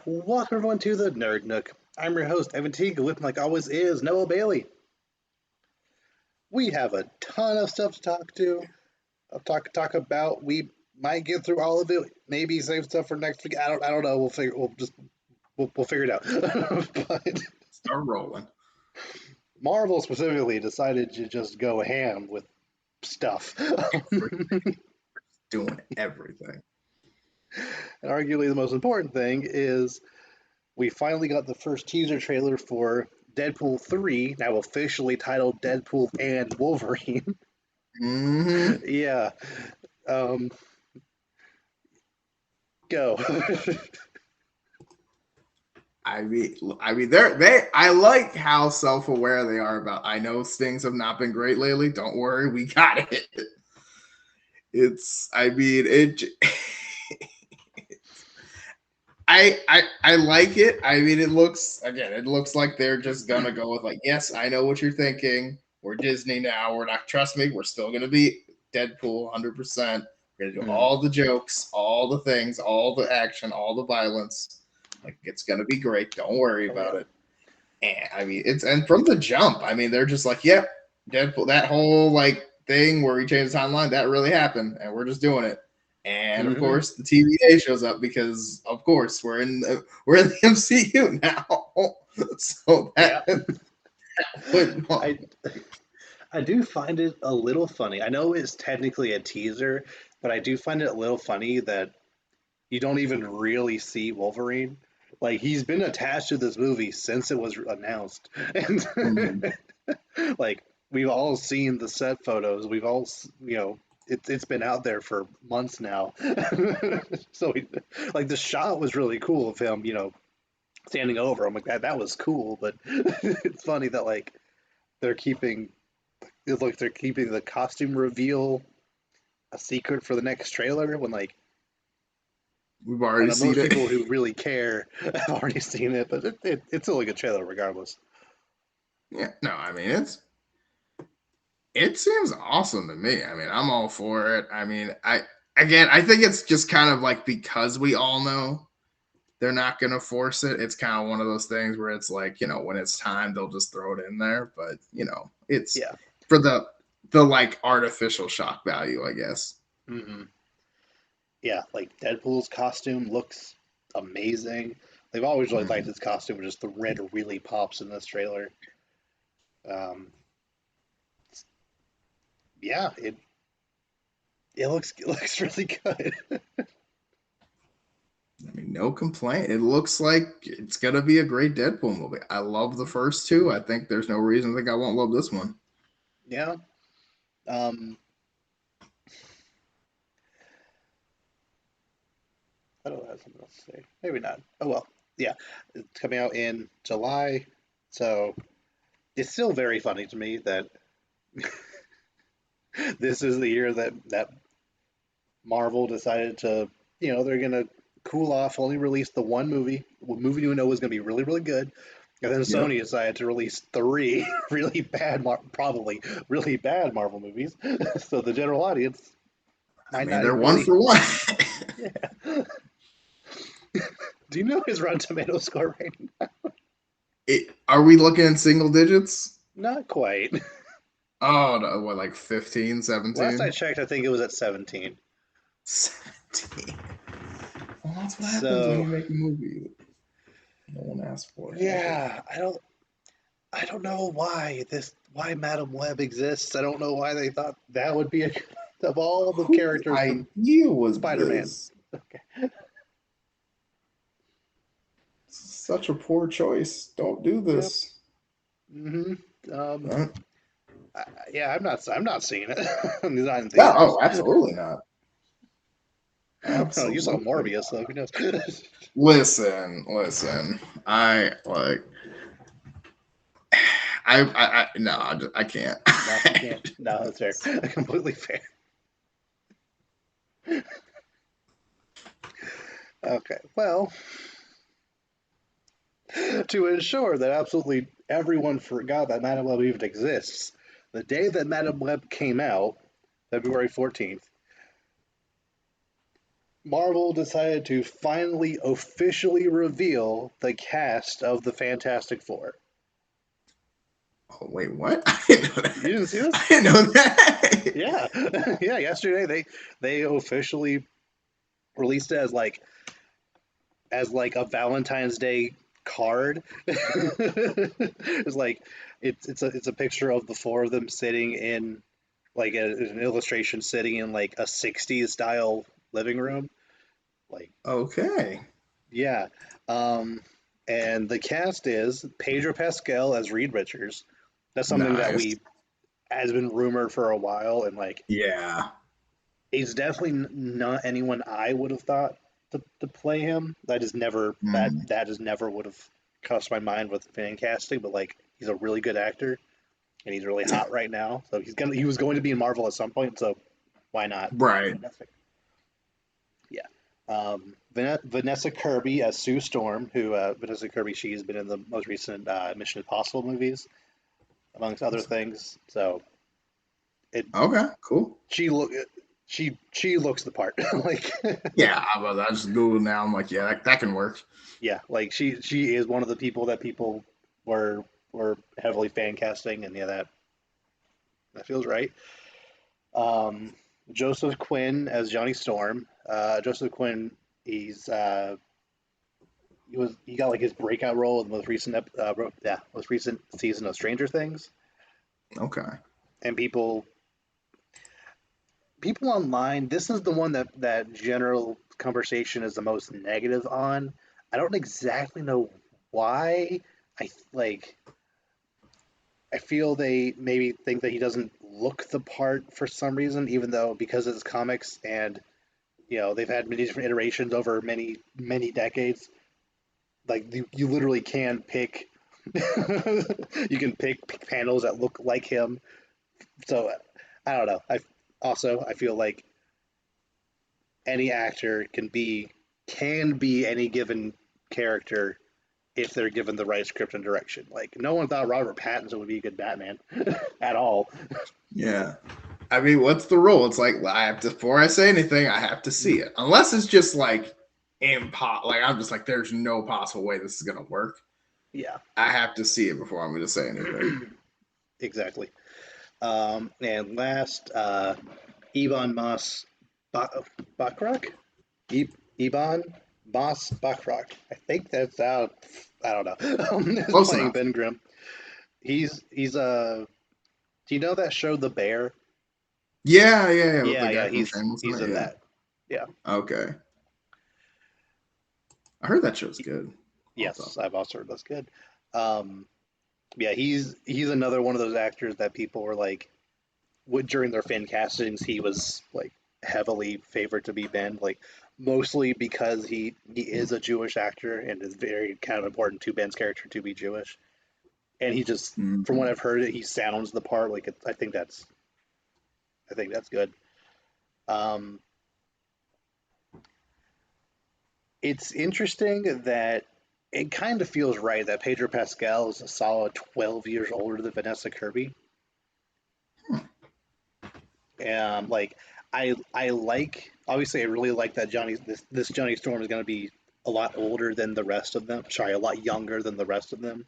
Welcome everyone to the Nerd Nook. I'm your host, Evan Teague, with me like always is Noah Bailey. We have a ton of stuff to talk about. We might get through all of it, maybe save stuff for next week. I don't know. We'll figure it out. But Start rolling. Marvel specifically decided to just go ham with stuff. Doing everything. And arguably the most important thing is we finally got the first teaser trailer for Deadpool 3, now officially titled Deadpool and Wolverine. Mm-hmm. Yeah. Um, go. I like how self-aware they are about. I know things have not been great lately. Don't worry, we got it. It's, I mean, it. I like it. I mean, it looks like they're just gonna go with like, yes, I know what you're thinking. We're Disney now. We're not. Trust me, we're still gonna be Deadpool, 100%. We're gonna do all the jokes, all the things, all the action, all the violence. Like it's gonna be great. Don't worry about it. And I mean, and from the jump, I mean, they're just like, yep, Deadpool. That whole like thing where we changed the timeline, that really happened, and we're just doing it. And of course, the TVA shows up because, of course, we're in the MCU now. So that, I do find it a little funny. I know it's technically a teaser, but I do find it a little funny that you don't even really see Wolverine. Like he's been attached to this movie since it was announced, and like we've all seen the set photos. We've all, it's been out there for months now. So, like the shot was really cool of him, standing over. I'm like that was cool, but it's funny that like they're keeping they're keeping the costume reveal a secret for the next trailer when like we've I already know seen most it. people who really care have already seen it, but it's still a good trailer regardless. Yeah, no, I mean it seems awesome to me. I mean, I'm all for it. I mean, I think it's just kind of like because we all know they're not going to force it. It's kind of one of those things where it's like, when it's time, they'll just throw it in there. But, it's Yeah. for the like artificial shock value, I guess. Mm-hmm. Yeah, like Deadpool's costume looks amazing. They've always really liked his costume, just the red really pops in this trailer. Um, yeah, it looks really good. I mean, no complaint. It looks like it's going to be a great Deadpool movie. I love the first two. I think there's no reason to think I won't love this one. Yeah. Um, I don't have something else to say. Maybe not. Oh well. Yeah, it's coming out in July, so it's still very funny to me that this is the year that Marvel decided to, they're gonna cool off, only release the one movie you know was gonna be really really good, and then Yep. Sony decided to release three really bad, probably really bad Marvel movies. So the general audience I might mean, not they're even one really. for one. Yeah. Do you know his Rotten Tomato score right now? Are we looking in single digits? Not quite. Oh, no, what, like 15, Last I 17? checked, I think it was at 17. 17. Well, that's what happens when So you make a movie no one asked for ever. yeah, I don't know why Madam Web exists. I don't know why they thought that would be of all the Whose characters from idea was Spider-Man. this? Okay. Such a poor choice. Don't do Yep. this. Hmm. Um. Uh, Yeah, I'm not seeing it. It's not in no, theaters. oh, absolutely not. Oh, you saw Absolutely Morbius, not. so who knows? Listen. I like. No, I can't. No, you can't. No, that's fair. Completely fair. Okay. Well, to ensure that absolutely everyone forgot that Madam Web even exists, the day that Madam Web came out, February 14th, Marvel decided to finally officially reveal the cast of the Fantastic Four. Oh wait, what? I didn't know You that. didn't see I this? didn't know that. Yeah, yeah. Yesterday they officially released it as like a Valentine's Day card. It's like it's a picture of the four of them sitting in like an illustration sitting in like a 60s style living room. Like Okay. yeah. Um and the cast is Pedro Pascal as Reed Richards. That's something that Nice. we has been rumored for a while and like Yeah. he's definitely not anyone I would have thought to play him. Mm. That just never would have crossed my mind with fan casting. But like, he's a really good actor, and he's really hot right now. So he was going to be in Marvel at some point. So why not? Right. Yeah. Vanessa Kirby as Sue Storm, who Vanessa Kirby, she's been in the most recent Mission Impossible movies, amongst other things. So it Okay. Cool. she look she looks the part. Like Yeah. I just Googled now. I'm like, yeah, that can work. yeah, like she is one of the people that people were were heavily fan casting, and yeah, that feels right. Um, Joseph Quinn as Johnny Storm. Joseph Quinn, he's he got like his breakout role in the most recent season of Stranger Things, Okay. and people online, this is the one that general conversation is the most negative on. I don't exactly know why. I like I feel they maybe think that he doesn't look the part for some reason, even though because it's comics and they've had many different iterations over many decades. Like you literally can pick, you can pick panels that look like him. So I don't know. I feel like any actor can be any given character if they're given the right script and direction. Like no one thought Robert Pattinson would be a good Batman at all. Yeah. I mean, what's the rule? It's like I have to before I say anything, I have to see it. Unless it's just like like I'm just like, there's no possible way this is gonna work. Yeah, I have to see it before I'm gonna say anything. exactly. And last, Ebon Moss Bachrach? Ebon Moss Bachrach. I think that's out. I don't know. It's Close playing enough. Ben Grimm. He's. Do you know that show The Bear? Yeah, with Yeah, the guy yeah. from He's Shameless in he's it. in Yeah. that. Yeah. Okay. I heard that show's good. Also. Yes, I've also heard that's good. Um, yeah, he's another one of those actors that people were like, during their fan castings, he was like heavily favored to be Ben, like mostly because he is a Jewish actor and it's very kind of important to Ben's character to be Jewish. And he just, from what Mhm. I've heard, he sounds the part. Like I think that's good. Um, it's interesting that it kind of feels right that Pedro Pascal is a solid 12 years older than Vanessa Kirby. Hmm. Like I like obviously I really like that this Johnny Storm is going to be a lot older than the rest of them. Sorry, a lot younger than the rest of them.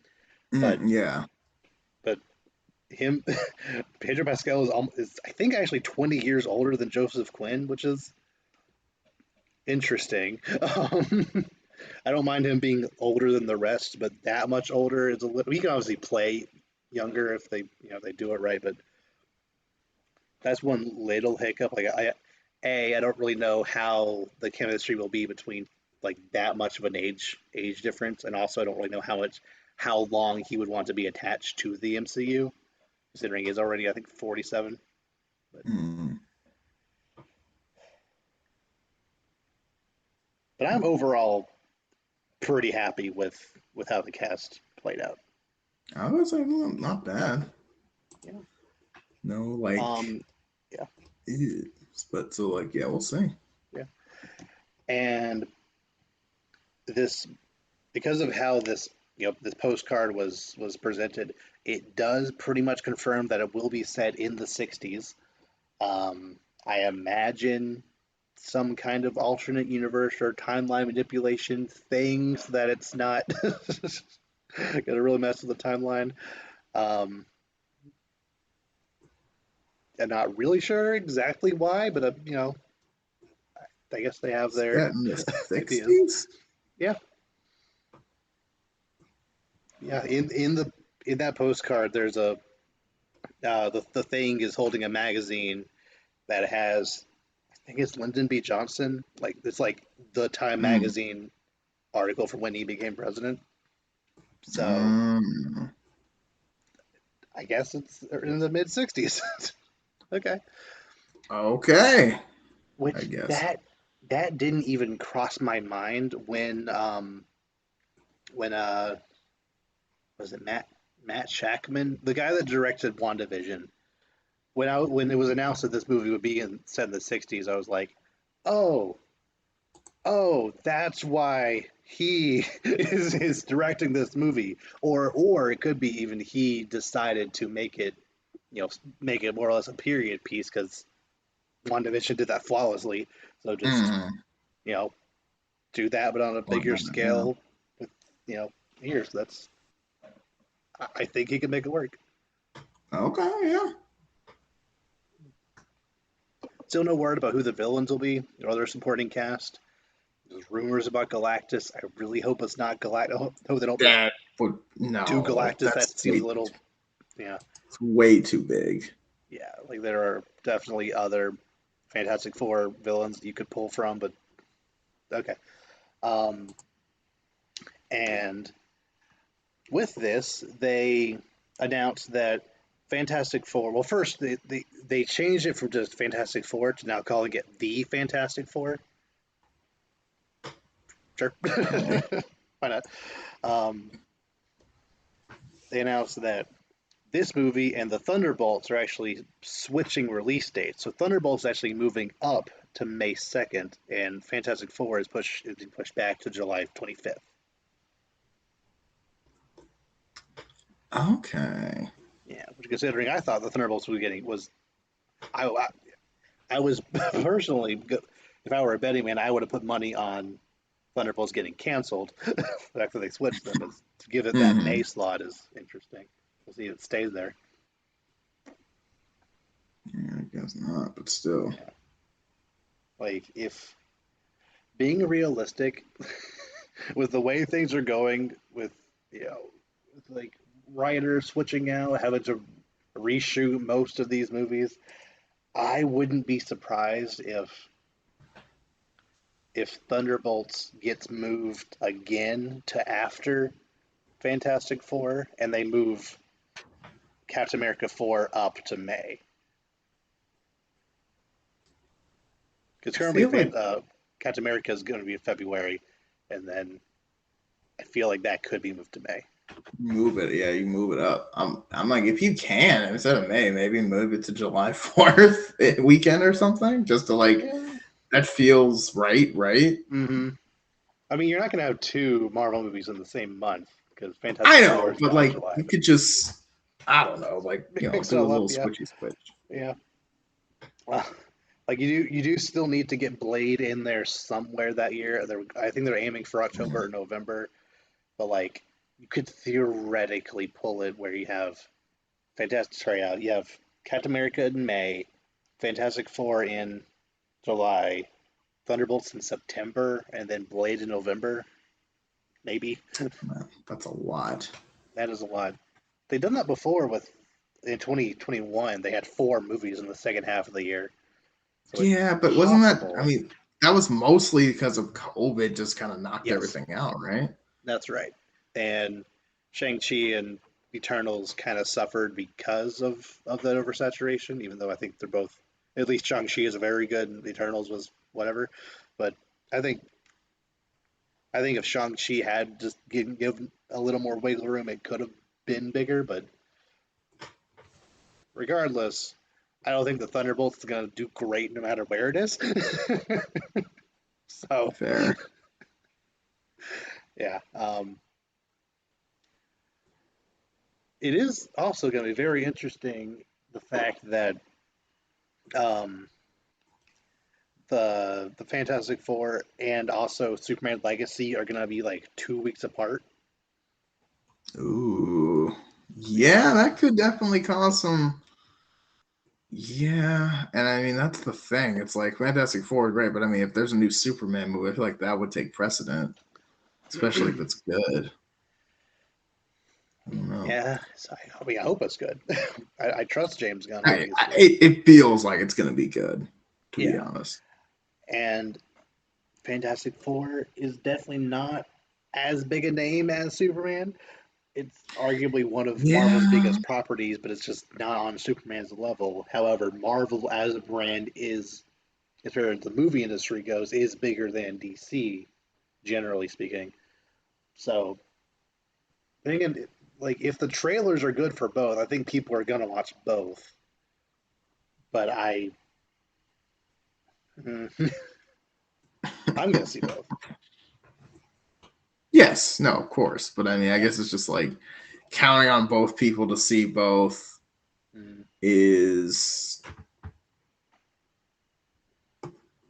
But Yeah. but him Pedro Pascal is I think actually 20 years older than Joseph Quinn, which is interesting. I don't mind him being older than the rest, but that much older is a little. He can obviously play younger if they do it right, but that's one little hiccup. Like I don't really know how the chemistry will be between like that much of an age difference, and also I don't really know how long he would want to be attached to the MCU, considering he's already I think 47. But Mm. but I'm overall pretty happy with how the cast played out. I was like, not bad. Yeah. No, like, Um. Yeah. eh, but so like, yeah, we'll see. Yeah. And this because of how this postcard was presented, it does pretty much confirm that it will be set in the 60s. I imagine some kind of alternate universe or timeline manipulation things that it's not gonna really mess with the timeline. Um, I'm not really sure exactly why, but I guess they have their Set in the ideas. 60s? Yeah, yeah. In that postcard, there's a the thing is holding a magazine that has, I think it's Lyndon B. Johnson. Like it's like the Time Mm. magazine article from when he became president. So Mm. I guess it's in the mid '60s. Okay. Okay, I Which guess. that didn't even cross my mind when was it Matt Shackman, the guy that directed WandaVision. When it was announced that this movie would be set in the '60s, I was like, oh, oh, that's why he is directing this movie, or it could be even he decided to make it more or less a period piece because WandaVision did that flawlessly. So just Mm. you know do that, but on a Well, bigger yeah. scale with you know here. So I think he can make it work. Okay, yeah. Still no word about who the villains will be or other supporting cast. There's rumors about Galactus. I really hope it's not Galactus. I hope they don't That would do no. Galactus. That That's seems a little, yeah, way too big. yeah. Like there are definitely other Fantastic Four villains you could pull from, but okay. Um, and with this, they announced that Fantastic Four. Well, first they changed it from just Fantastic Four to now calling it the Fantastic Four. Sure, Okay. why not? Um, they announced that this movie and the Thunderbolts are actually switching release dates. So Thunderbolts is actually moving up to May 2nd, and Fantastic Four is being pushed back to July 25th. Okay. Yeah, which considering I thought the Thunderbolts was getting was I was personally, if I were a betting man, I would have put money on Thunderbolts getting canceled after they switched them. Is to give it that Hmm. May slot is interesting. We'll see if it stays there. Yeah, I guess not, but still. Yeah, like if being realistic with the way things are going, with with like writers switching out, having to reshoot most of these movies, I wouldn't be surprised if Thunderbolts gets moved again to after Fantastic Four, and they move Captain America 4 up to May. Because I currently, feel like Captain America is going to be in February, and then I feel like that could be moved to May. move it. Yeah, you move it up. I'm like, if you can, instead of May, maybe move it to July 4th weekend or something, just to like Yeah. that feels right, right? Mm-hmm. I mean, you're not going to have two Marvel movies in the same month because I Fantastic Four know, is but now in like July. you But could just, I don't know, like mix it do a all up, little yeah, switchy switch. yeah. Well, like you do still need to get Blade in there somewhere that year. I think they're aiming for October or November, but like you could theoretically pull it where you have Fantastic. Sorry, you have Captain America in May, Fantastic Four in July, Thunderbolts in September, and then Blade in November. Maybe Man, that's a lot. that is a lot. They've done that before with in 2021. They had four movies in the second half of the year, so it's Yeah, but wasn't that? I possible. mean, that was mostly because of COVID, just kind of knocked Yes, everything out, right? that's right. And Shang-Chi and Eternals kind of suffered because of that oversaturation, even though I think they're both, at least Shang-Chi is very good and Eternals was whatever. But I think I think if Shang-Chi had just given a little more wiggle room, it could have been bigger. But regardless, I don't think the Thunderbolts is going to do great no matter where it is. So, Fair. yeah. It is also going to be very interesting the fact that um, the Fantastic Four and also Superman Legacy are gonna be like 2 weeks apart. Ooh. Yeah. Yeah, that could definitely cause some. Yeah, and I mean that's the thing. It's like Fantastic Four is great, but I mean if there's a new Superman movie, I feel like that would take precedent, especially if it's good. I don't know. Yeah, so I mean, I hope it's good. I trust James Gunn, I obviously. it feels like it's gonna be good, to be Yeah, honest. and Fantastic Four is definitely not as big a name as Superman. It's arguably one of Marvel's Yeah, biggest properties, but it's just not on Superman's level. However, Marvel as a brand is, as far as the movie industry goes, is bigger than DC, generally speaking. So, thinking like if the trailers are good for both, I think people are gonna watch both. But I'm gonna see both. yes, no, of course, but I mean, I Yeah. guess it's just like counting on both people to see both Mm, is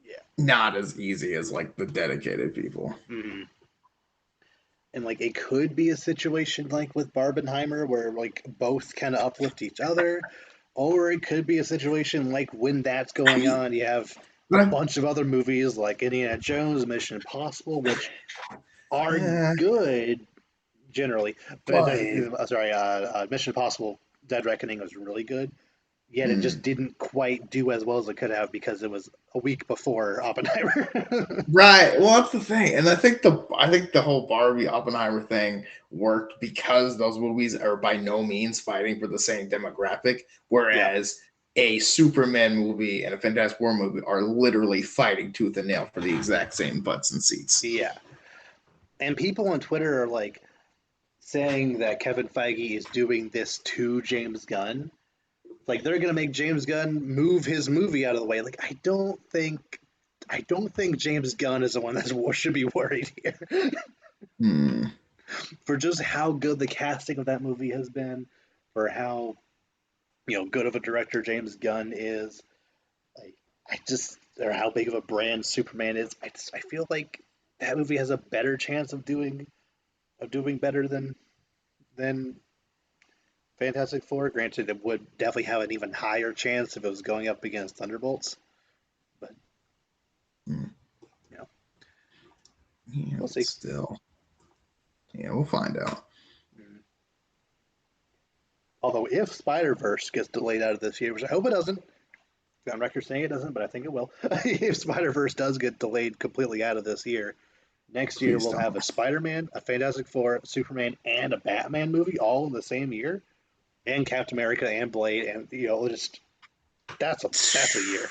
yeah. not as easy as like the dedicated people. Mm. And like it could be a situation like with Barbenheimer where like both kind of uplift each other, or it could be a situation like when that's going I, on, you have a but bunch of other movies like Indiana Jones, Mission Impossible, which are I, good generally. But but sorry, Mission Impossible: Dead Reckoning was really good. Yet it just mm, didn't quite do as well as it could have because it was a week before Oppenheimer. right. Well, that's the thing, and I think the whole Barbie Oppenheimer thing worked because those movies are by no means fighting for the same demographic, Yeah, whereas a Superman movie and a Fantastic Four movie are literally fighting tooth and nail for the exact same butts and seats. yeah. And people on Twitter are like saying that Kevin Feige is doing this to James Gunn. Like they're gonna make James Gunn move his movie out of the way. Like I don't think James Gunn is the one that should be worried here Hmm. for just how good the casting of that movie has been, for how good of a director James Gunn is. Like I just or how big of a brand Superman is. I feel like that movie has a better chance of doing better than Fantastic Four. Granted, it would definitely have an even higher chance if it was going up against Thunderbolts, but Hmm. you know, Yeah, we'll but see. still, yeah, we'll find out. Mm. Although, if Spider Verse gets delayed out of this year, which I hope it doesn't, on record saying it doesn't, but I think it will. If Spider Verse does get delayed completely out of this year, next year Please we'll have don't. a Spider Man, a Fantastic Four, Superman, and a Batman movie all in the same year, and Captain America and Blade, and just that's a year.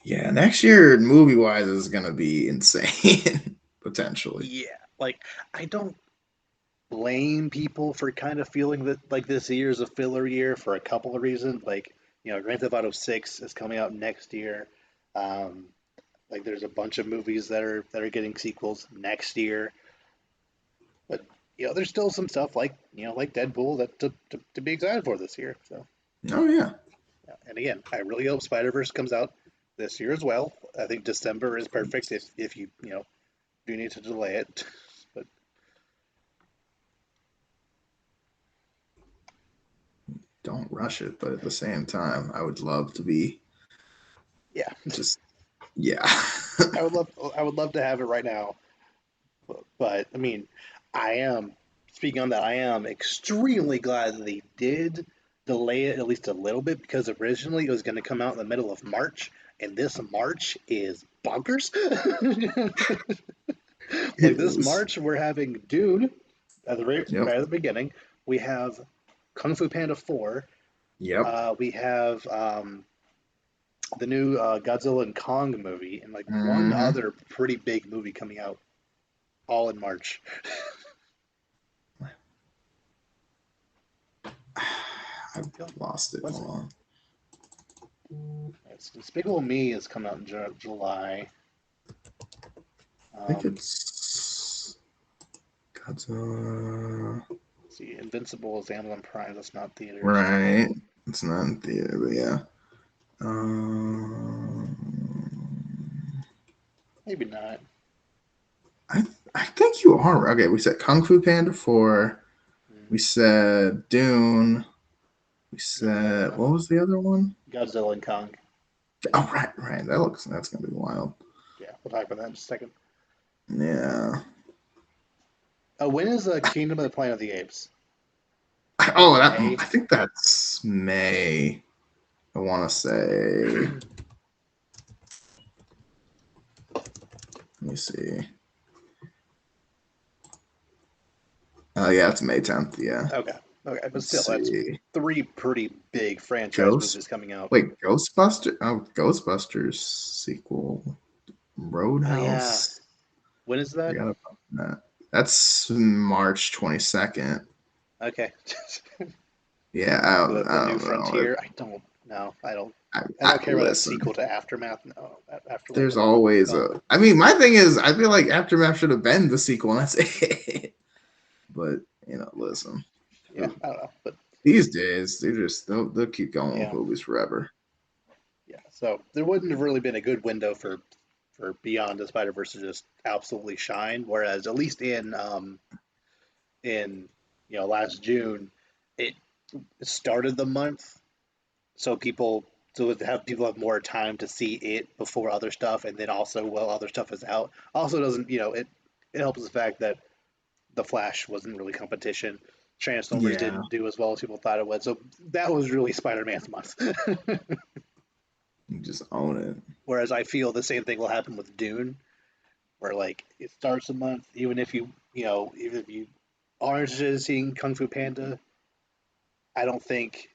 Yeah, next year movie wise is gonna be insane potentially. Yeah, like I don't blame people for kind of feeling that like this year is a filler year for a couple of reasons. Like, Grand Theft Auto 6 is coming out next year. Um, like there's a bunch of movies that are getting sequels next year. But there's still some stuff like Deadpool that to be excited for this year. So Oh yeah. yeah. And again, I really hope Spider Verse comes out this year as well. I think December is perfect if you do need to delay it. But Don't rush it, but at the same time, I would love to be yeah, just yeah. I would love to have it right now. But I mean, I am speaking on that. I am extremely glad that they did delay it at least a little bit because originally it was going to come out in the middle of March, and this March is bonkers. It Like this is. March, we're having Dune at the Yep. right at the beginning. We have Kung Fu Panda 4. Yep. We have the new Godzilla and Kong movie, and like one Hmm. other pretty big movie coming out all in March. I've lost it. What's Hold on. Despicable Me is coming out in July. I think Um, it's Godzilla. let's see, Invincible is Amazon Prime. That's not theaters. Right. It's not in theater, but yeah. Maybe not. I I think you are okay. We said Kung Fu Panda 4. Mm, We said Dune. We said Uh, what was the other one? Godzilla and Kong. Oh right. That's gonna be wild. Yeah, we'll talk about that in just a second. Yeah. When is Kingdom of the Planet of the Apes? That Oh, in May. I think that's May. I want to say. Let me see. Oh yeah, it's May 10th. Yeah. Okay, okay, but Let's still, that's see. three pretty big franchise Ghost. movies coming out. Wait, Ghostbuster. Oh, Ghostbusters sequel. Oh yeah, Roadhouse. when is that? Forgot about that. That's March 22nd. Okay, Yeah, the I New don't know. Frontier. I don't know. I I don't care about a listen. sequel to Aftermath. No, Afterlife There's will never always come. a. I mean, my thing is, I feel like Aftermath should have been the sequel, and that's it. But listen. Yeah, I don't know, but These days, they'll keep going with yeah, movies forever. yeah. So there wouldn't have really been a good window for Beyond the Spider Verse to just absolutely shine. Whereas at least in last June, it started the month, so people have more time to see it before other stuff, and then also while other stuff is out. Also, doesn't it helps the fact that the Flash wasn't really competition. Transformers Yeah, didn't do as well as people thought it would, so that was really Spider-Man's month. you just own it. Whereas I feel the same thing will happen with Dune, where like it starts a month, even if you are interested in seeing Kung Fu Panda, I don't think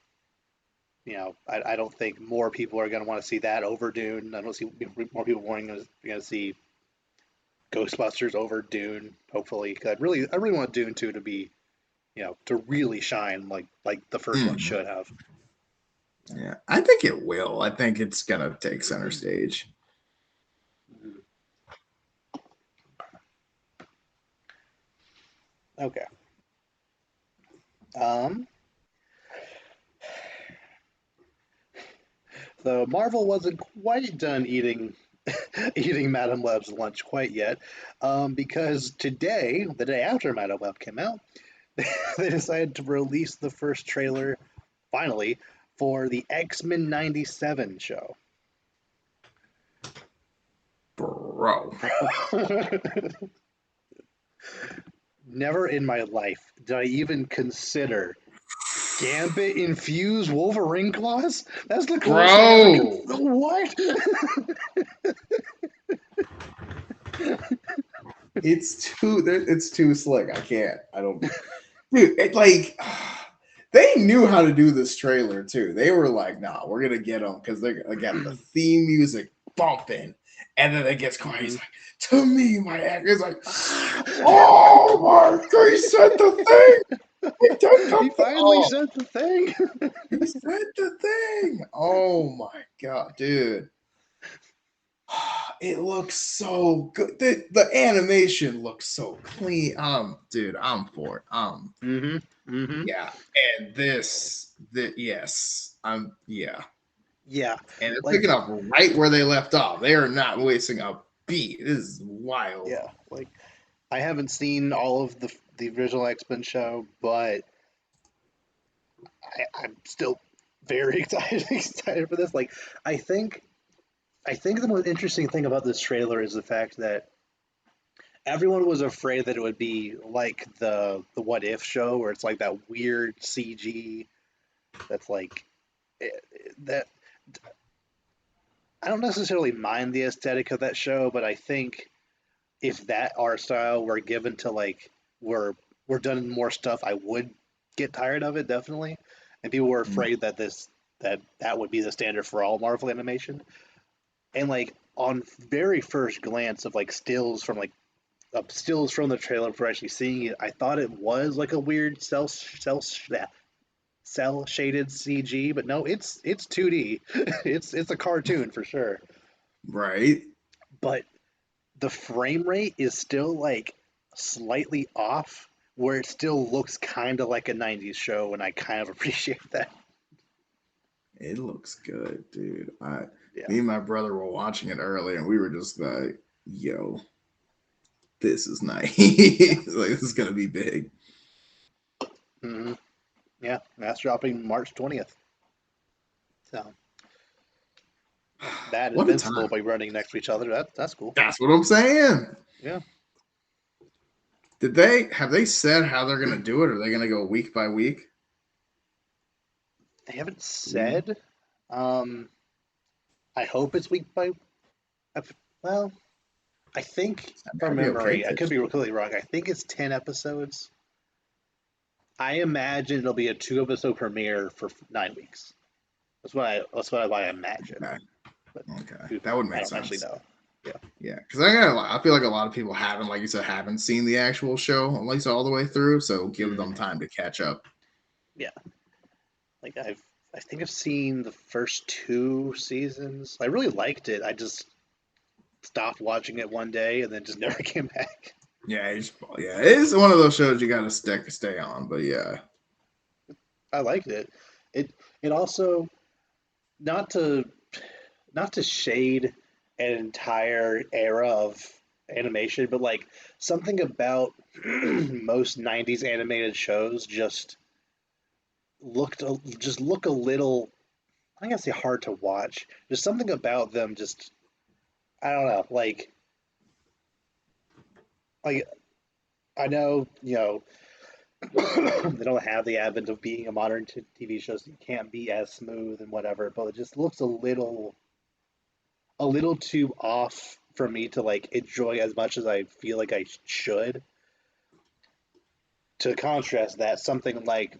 I don't think more people are going to want to see that over Dune. I don't see more people wanting to see Ghostbusters over Dune. Hopefully, because I really want Dune 2 to be to really shine like the first one Mm, should have. yeah, I think it will. I think it's gonna take center stage. Okay. Um. So Marvel wasn't quite done eating Madam Web's lunch quite yet, because today, the day after Madam Web came out, they decided to release the first trailer finally for the X-Men '97 show. Bro. Never in my life did I even consider Gambit infused Wolverine claws. That's the coolest thing I ever. Bro. What? It's too slick. I can't. I don't. Dude, they knew how to do this trailer too. They were like, "Nah, we're gonna get them because they got the theme music bumping, and then it gets quiet." He's Mhm. like, "To me, my actor is like, oh my god, he said the thing. He did He the thing. finally Oh, said the thing. he said the thing. Oh my god, dude." It looks so good. The animation looks so clean. Dude, I'm for it. Mm-hmm. Mm-hmm. Yeah, and yes, yeah, Yeah. and they're Like picking up right where they left off. They are not wasting a beat. This is wild. yeah. Like I haven't seen all of the original X-Men show, but I'm still very excited for this. Like I think I think the most interesting thing about this trailer is the fact that everyone was afraid that it would be like the What If show, where it's like that weird CG that's like that. I don't necessarily mind the aesthetic of that show, but I think if that art style were given to like we're done more stuff, I would get tired of it definitely. And people were Mm. afraid that that would be the standard for all Marvel animation. And like on very first glance of like stills from the trailer for actually seeing it, I thought it was like a weird cell shaded CG, but no, it's 2D. It's a cartoon for sure. Right? But the frame rate is still like slightly off, where it still looks kind of like a '90s show, and I kind of appreciate that. It looks good, dude. Yeah. Me and my brother were watching it earlier, and we were just like, yo, this is nice. Yeah. Like this is gonna be big. Hmm. Yeah. That's dropping March 20th. So yeah, that What a Invincible will time. be running next to each other. That's cool. That's what I'm saying. Yeah. Did they have they said how they're gonna do it? Are they gonna go week by week? They haven't Do we know? said. Um, I hope it's week by. Well, I think I mean, from I'd be okay memory, with I it. could be completely wrong. I think it's 10 episodes. I imagine it'll be a 2 episode premiere for 9 weeks. That's what I imagine. Okay. But Okay. who, That would I make don't actually sense. know. Yeah. Yeah, because I feel like a lot of people haven't, like you said, haven't seen the actual show at least all the way through. So give Mm, them time to catch up. yeah. Like I think I've seen the first 2 seasons. I really liked it. I just stopped watching it one day and then just never came back. Yeah, yeah, it's one of those shows you got to stay on. But yeah, I liked it. It it also not to not to shade an entire era of animation, but like something about most '90s animated shows just look a little. I gotta say hard to watch. There's something about them just I don't know. Like I know they don't have the advent of being a modern TV show, so you can't be as smooth and whatever. But it just looks a little too off for me to like enjoy as much as I feel like I should. To contrast that, something like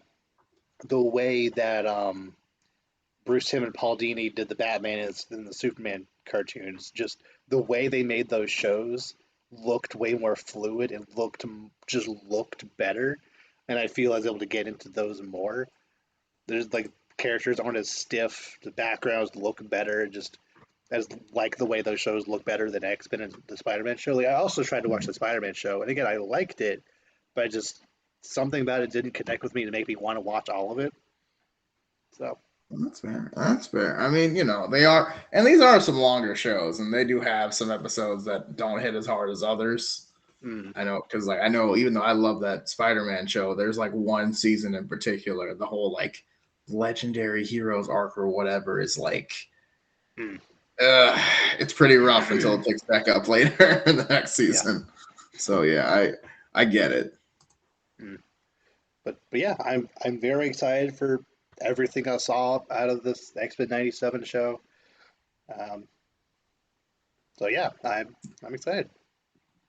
the way that Bruce Timm and Paul Dini did the Batman and the Superman cartoons, just the way they made those shows looked way more fluid and looked better. And I feel I was able to get into those more. There's like characters aren't as stiff, the backgrounds look better, just as like the way those shows look better than X Men and the Spider Man show. Like I also tried to watch the Spider Man show, and again I liked it, but I just something about it didn't connect with me to make me want to watch all of it. So that's fair. That's fair. I mean, they are, and these are some longer shows, and they do have some episodes that don't hit as hard as others. mm, I know, because like I know, even though I love that Spider-Man show, there's like one season in particular, the whole like legendary heroes arc or whatever is like, mm. uh, it's pretty rough until it picks back up later in the next Yeah. season. So yeah, I get it. Mm. But yeah, I'm very excited for everything I saw out of this X Men '97 show. Um, so yeah, I'm excited.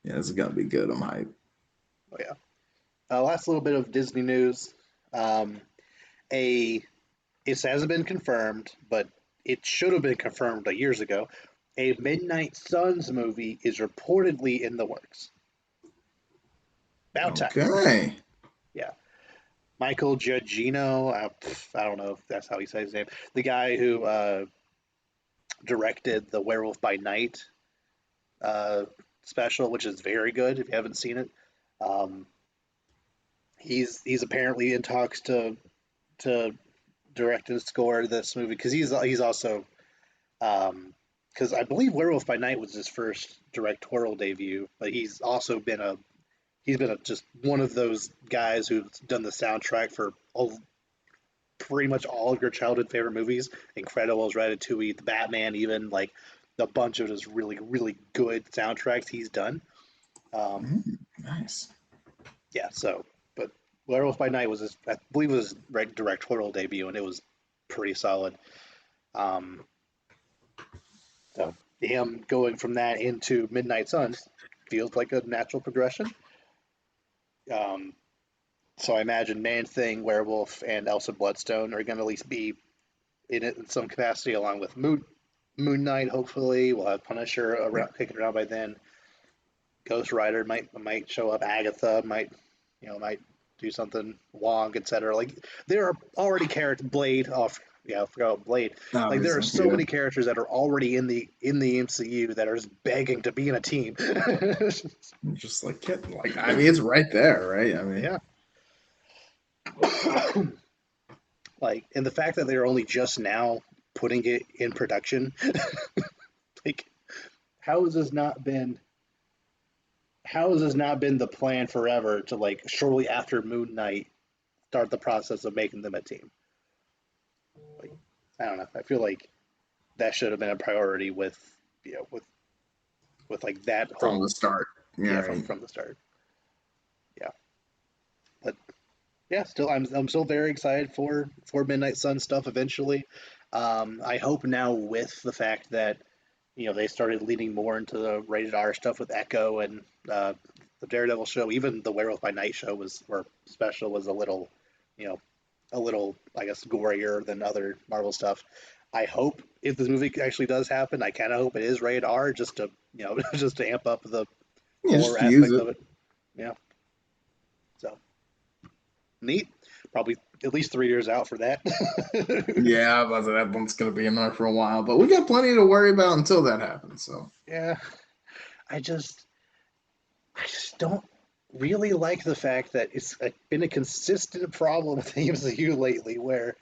Yeah, this is gonna be good. I'm hyped. Oh yeah. Last little bit of Disney news. Um, a It hasn't been confirmed, but it should have been confirmed years ago. A Midnight Suns movie is reportedly in the works. About time. Okay. Yeah. Michael Giacchino, I don't know if that's how he says his name. The guy who directed the Werewolf by Night uh, special, which is very good if you haven't seen it. Um, he's apparently in talks to direct and score this movie because he's also because I believe Werewolf by Night was his first directorial debut, but he's been just one of those guys who's done the soundtrack for pretty much all of your childhood favorite movies. Incredibles, Ratatouille, The Batman, even like a bunch of just really really good soundtracks he's done. Um, Nice. yeah, so but Werewolf by Night was I believe was his directorial debut, and it was pretty solid. Um, so him going from that into Midnight Suns feels like a natural progression. Um, so I imagine Man Thing, Werewolf, and Elsa Bloodstone are going to at least be in it in some capacity, along with Moon Knight. Hopefully, we'll have Punisher kicking around by then. Ghost Rider might show up. Agatha might do something. Wong, etc. Like there are already characters. Blade off. Yeah, I forgot about Blade. Like there are Obviously, so yeah. many characters that are already in the MCU that are just begging to be in a team. Just like I mean, it's right there, right? I mean, Yeah. Like, and the fact that they're only just now putting it in production, like, how has this not been? how has this not been the plan forever to like shortly after Moon Knight start the process of making them a team? Like, I don't know. I feel like that should have been a priority with you know with like that from whole the start. yeah Yeah, right. from the start. Yeah, but yeah, still I'm still very excited for Midnight Sun stuff eventually. I hope now with the fact that they started leaning more into the rated R stuff with Echo and the Daredevil show. Even the Werewolf by Night show was or special was a little, you know, a little I guess gorier than other Marvel stuff. I hope if this movie actually does happen, I kind of hope it is rated R just to just to amp up the Yeah, horror just use aspect it. of it. Yeah, so neat. Probably at least 3 years out for that. Yeah, but that one's gonna be in there for a while, but we got plenty to worry about until that happens. So Yeah, I just I just don't really like the fact that it's been a consistent problem with the MCU lately, where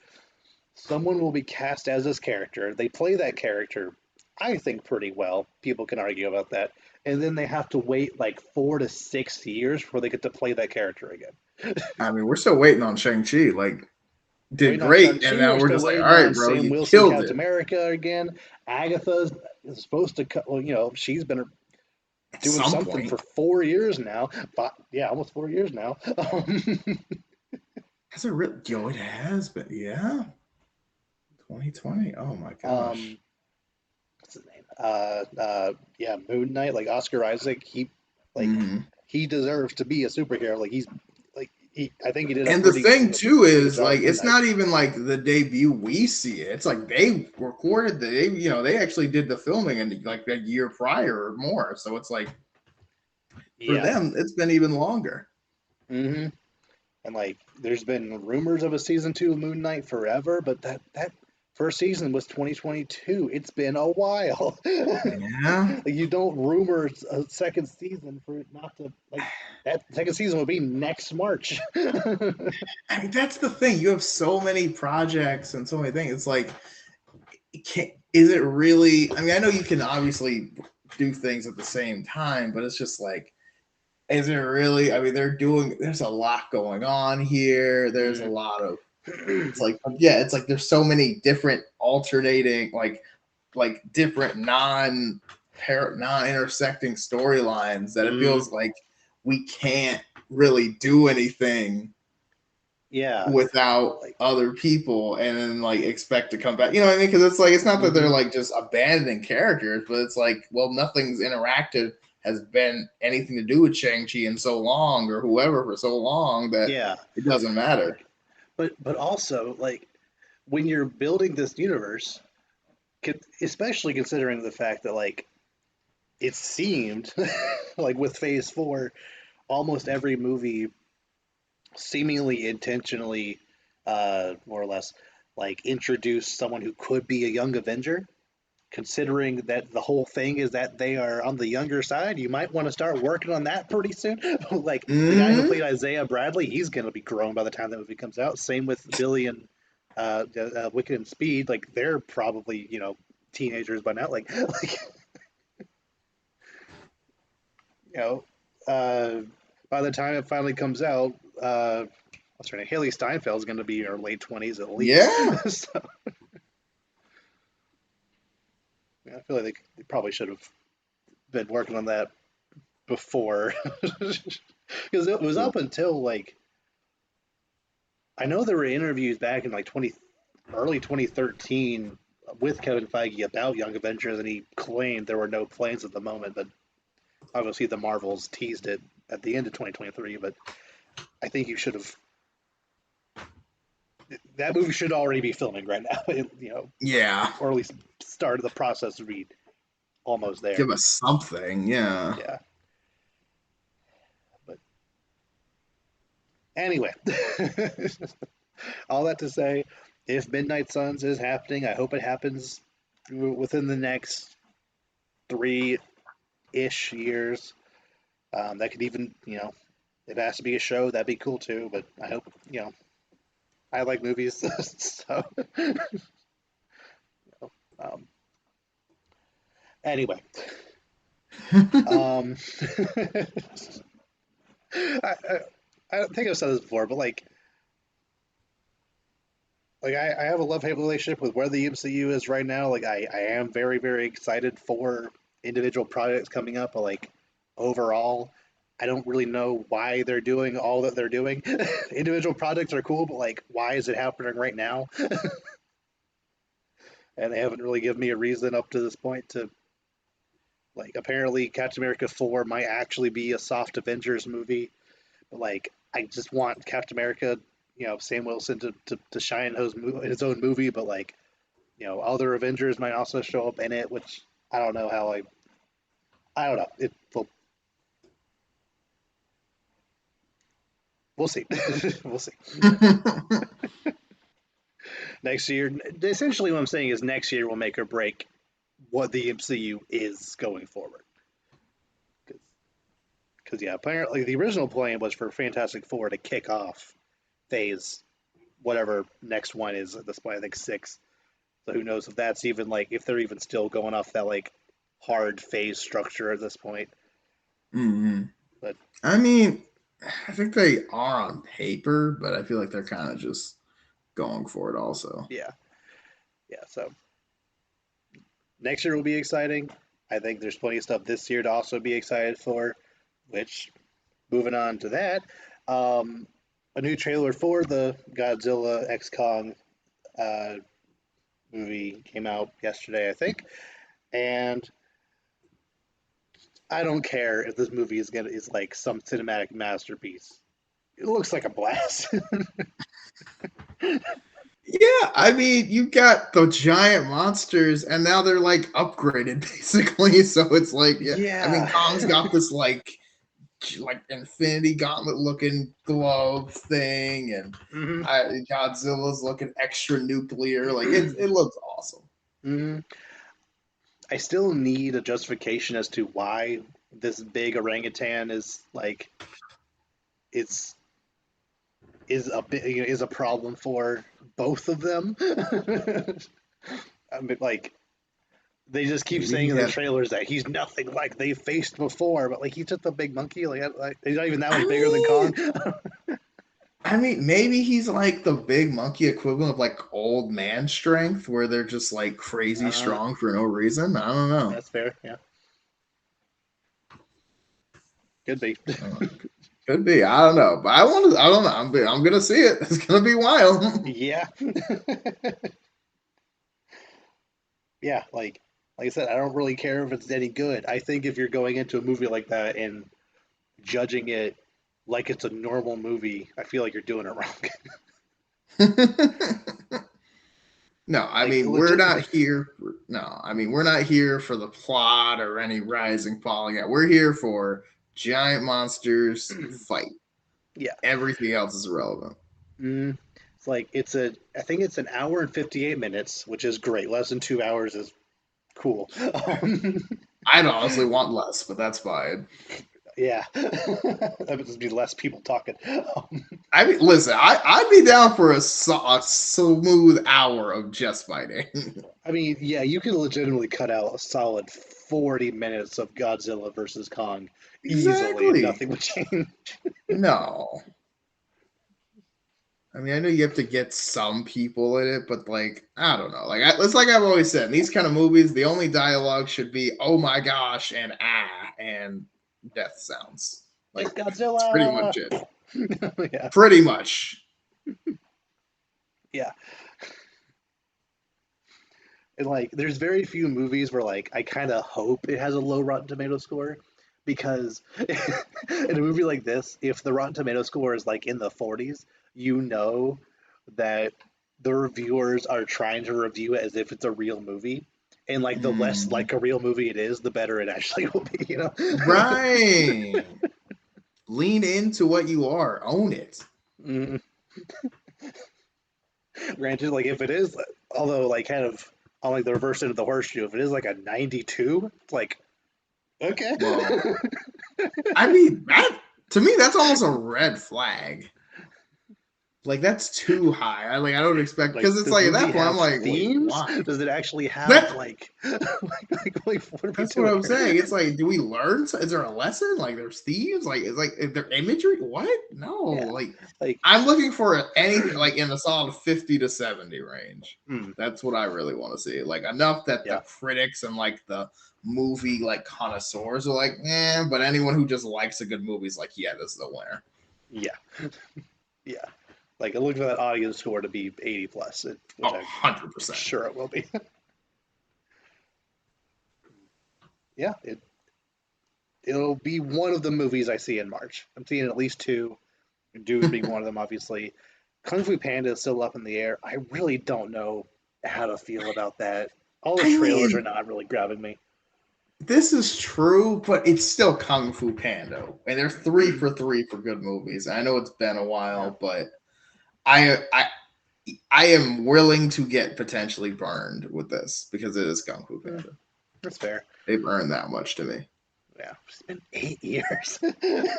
someone will be cast as this character, they play that character, I think pretty well. People can argue about that, and then they have to wait like 4 to 6 years before they get to play that character again. I mean, we're still waiting on Shang-Chi. Like, did Waiting on great, and Shang-Chi, now we're we're still just like, all waiting right, on bro, Sam you Wilson, killed Captain it. America again. Agatha is supposed to, well, she's been At doing some something point, for 4 years now. But yeah, almost 4 years now. has it really? Yo, it has been. Yeah, 2020. Oh my gosh. um, what's his name? Yeah, Moon Knight, like Oscar Isaac. Like, Hmm. he deserves to be a superhero. Like I think he did a And the pretty, thing too pretty good is job like with Moon it's Knight. not even like the debut we see it. It's like they recorded they actually did the filming in like a year prior or more. So it's like for Yeah. them it's been even longer. hmm And like, there's been rumors of a season two of Moon Knight forever, but that first season was 2022. It's been a while. Yeah. Like, you don't rumor a second season for it not to like that second season will be next March. I mean that's the thing. You have so many projects and so many things. It's like is it really I mean I know you can obviously do things at the same time, but it's just like is it really I mean there's a lot going on here. There's a Mm. lot of it's like yeah, it's like there's so many different alternating like different non intersecting storylines that it Mm. feels like we can't really do anything Yeah, without like other people and then like expect to come back. You know what I mean? Because it's like it's not that they're hmm like just abandoning characters, but it's like well nothing's interactive has been anything to do with Shang-Chi in so long or whoever for so long that yeah, it doesn't matter. like but also like when you're building this universe, especially considering the fact that like it seemed like with Phase Four, almost every movie seemingly intentionally, more or less, like introduced someone who could be a young Avenger. Considering that the whole thing is that they are on the younger side, you might want to start working on that pretty soon. Like the guy who Mm-hmm. played Isaiah Bradley, he's going to be grown by the time that movie comes out. Same with Billy and Wicked and Speed. Like they're probably teenagers by now. Like like you know, uh, by the time it finally comes out, what's her name? Haley Steinfeld is going to be in her late 20s at least. Yeah. So yeah, I feel like they probably should have been working on that before, because it was up until like I know there were interviews back in like early 2013 with Kevin Feige about Young Avengers, and he claimed there were no plans at the moment. But obviously, the Marvels teased it at the end of 2023. But I think you should have that movie should already be filming right now, Yeah. or at least started the process to be almost there. Give us something. Yeah. Yeah, but anyway, all that to say, if Midnight Suns is happening, I hope it happens within the next 3-ish years. That could even, if it has to be a show, that'd be cool too. But I hope, I like movies, so um, anyway, Um, I, I don't think I've said this before, but I have a love-hate relationship with where the MCU is right now. I am very, very excited for individual projects coming up, but overall, I don't really know why they're doing all that they're doing. Individual projects are cool, but why is it happening right now? And they haven't really given me a reason up to this point to apparently Captain America 4 might actually be a soft Avengers movie, but I just want Captain America, Sam Wilson to shine in his own movie, but other Avengers might also show up in it, which I don't know how I don't know. We'll see. We'll see. Next year, essentially, what I'm saying is next year will make or break what the MCU is going forward. Because yeah, apparently the original plan was for Fantastic Four to kick off phase whatever next one is at this point. I think six. So who knows if that's even if they're even still going off that hard phase structure at this point. Hmm. But I mean, I think they are on paper, but I feel like they're kind of just going for it also. yeah, yeah. So next year will be exciting. I think there's plenty of stuff this year to also be excited for. Which, moving on to that, um, a new trailer for the Godzilla X Kong uh, movie came out yesterday, I think, and I don't care if this movie is some cinematic masterpiece. It looks like a blast. Yeah, I mean, you got the giant monsters, and now they're like upgraded basically. So it's like, yeah, I mean, Yeah. Kong's got this like Infinity Gauntlet looking glove thing, and Hmm. Godzilla's looking extra nuclear. Like it looks awesome. Hmm. I still need a justification as to why this big orangutan is is a problem for both of them. I mean, they just keep Maybe saying he in the had. trailers that he's nothing like they faced before, but he's just a big monkey. He's not even that I much bigger than mean, Kong. maybe he's like the big monkey equivalent of like old man strength, where they're just like crazy uh, strong for no reason. I don't know. that's fair. Yeah, could be. Could be. I don't know, but I want to. I don't know. I'm gonna see it. It's gonna be wild. Yeah, yeah. Like I said, I don't really care if it's any good. I think if you're going into a movie like that and judging it like it's a normal movie, I feel like you're doing it wrong. No, I mean we're Legit. not here. No, I mean we're not here for the plot or any rising, falling out. We're here for giant monsters fight. Yeah. Everything else is irrelevant. Mm. It's I think it's an hour and 58 minutes, which is great. Less than 2 hours is cool. I'd honestly want less, but that's fine. Yeah. That would just be less people talking. I mean, listen, I'd be down for a smooth hour of just fighting. I mean, yeah, you can legitimately cut out a solid 40 minutes of Godzilla versus Kong easily, and Exactly. nothing would change. No. I mean, I know you have to get some people in it, but I don't know. It's like I've always said, in these kind of movies, the only dialogue should be "Oh my gosh" and "ah" and death sounds. It's It's pretty Godzilla. much it. Yeah. Pretty much. Yeah. And there's very few movies where I kind of hope it has a low Rotten Tomato score, because in a movie like this, if the Rotten Tomato score is in the 40s, you know that the reviewers are trying to review it as if it's a real movie, and the less Mm, like a real movie it is, the better it actually will be. right. Lean into what you are. Own it. Mm. Granted, if it is, although kind of on the reverse end of the horseshoe, if it is a 92, it's okay. Well, I mean that to me that's almost a red flag. Like that's too high. I don't expect Like, because it's this like at movie that point I'm have like, wait, themes? why? Does it actually have That like what are we that's what doing I'm here? saying. It's like, do we learn? Is there a lesson? Like there's thieves? Is there imagery? What? No. Yeah, Like like I'm looking for anything like in the solid 50 to 70 range. mm, That's what I really want to see. Like enough that the yeah, critics and like the movie like connoisseurs are like, but anyone who just likes a good movie is like, yeah, this is the winner. yeah, yeah. Like, I look for that audience score to be 80 plus, which Oh, I'm 100%. sure it will be. Yeah, it'll be one of the movies I see in March. I'm seeing at least two. Dune being one of them, obviously. Kung Fu Panda is still up in the air. I really don't know how to feel about that. All the I trailers are mean, not really grabbing me. this is true, but it's still Kung Fu Panda, and they're 3 for 3 for good movies. I know it's been a Yeah, while, but I I I am willing to get potentially burned with this because it is Kung Fu mm, Panda. that's fair. They've earned that much to me. Yeah, it's been 8 years.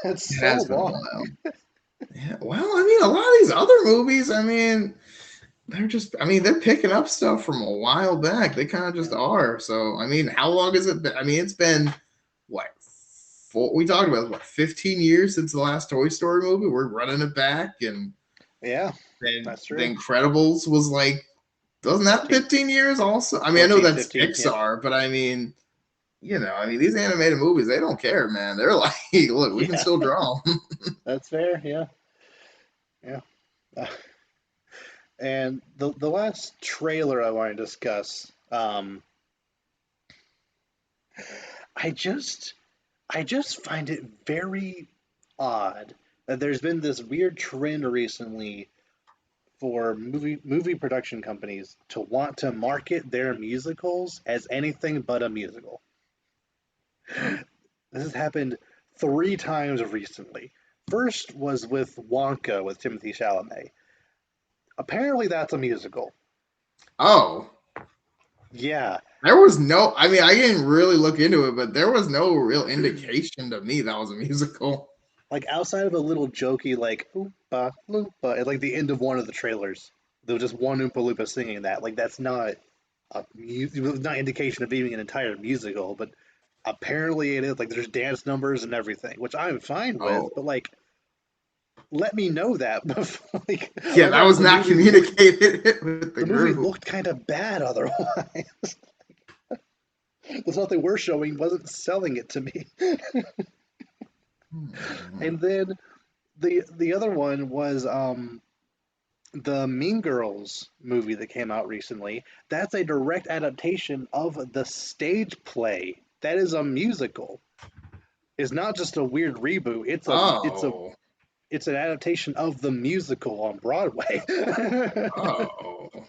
That's It so has been a long. while. Yeah, well, I mean, a lot of these other movies, I mean, they're picking up stuff from a while back. They kind of just Yeah, are. So, I mean, how long has it been? I mean, it's been what? We talked about what 15 years since the last Toy Story movie. We're running it back, and yeah, then that's The true. Incredibles was like, wasn't that 14, 15 years also? I mean, I know 14, that's 15. Yeah, Pixar, but I mean, these animated movies, they don't care, man. They're like, look, we can yeah, still draw. that's fair. Yeah, yeah. And the last trailer I want to discuss, I just I just find it very odd that there's been this weird trend recently for movie production companies to want to market their musicals as anything but a musical. This has happened 3 times recently. First was with Wonka with Timothy Chalamet. Apparently, that's a musical. Oh, Yeah, there was no, I mean, I didn't really look into it, but there was no real indication to me that was a musical. like outside of a little jokey like oompa loompa at like the end of one of the trailers, there was just one Oompa Loompa singing that. Like that's not not indication of being an entire musical, but apparently it is. Like there's dance numbers and everything, which I'm fine with. But Oh, like, let me know that before. Like yeah, that otherwise, was not communicated with the the movie group. looked kind of bad. Otherwise, the stuff they were showing wasn't selling it to me. Hmm. And then the other one was the Mean Girls movie that came out recently. That's a direct adaptation of the stage play. That is a musical. It's not just a weird reboot. Oh, It's an adaptation of the musical on Broadway. oh,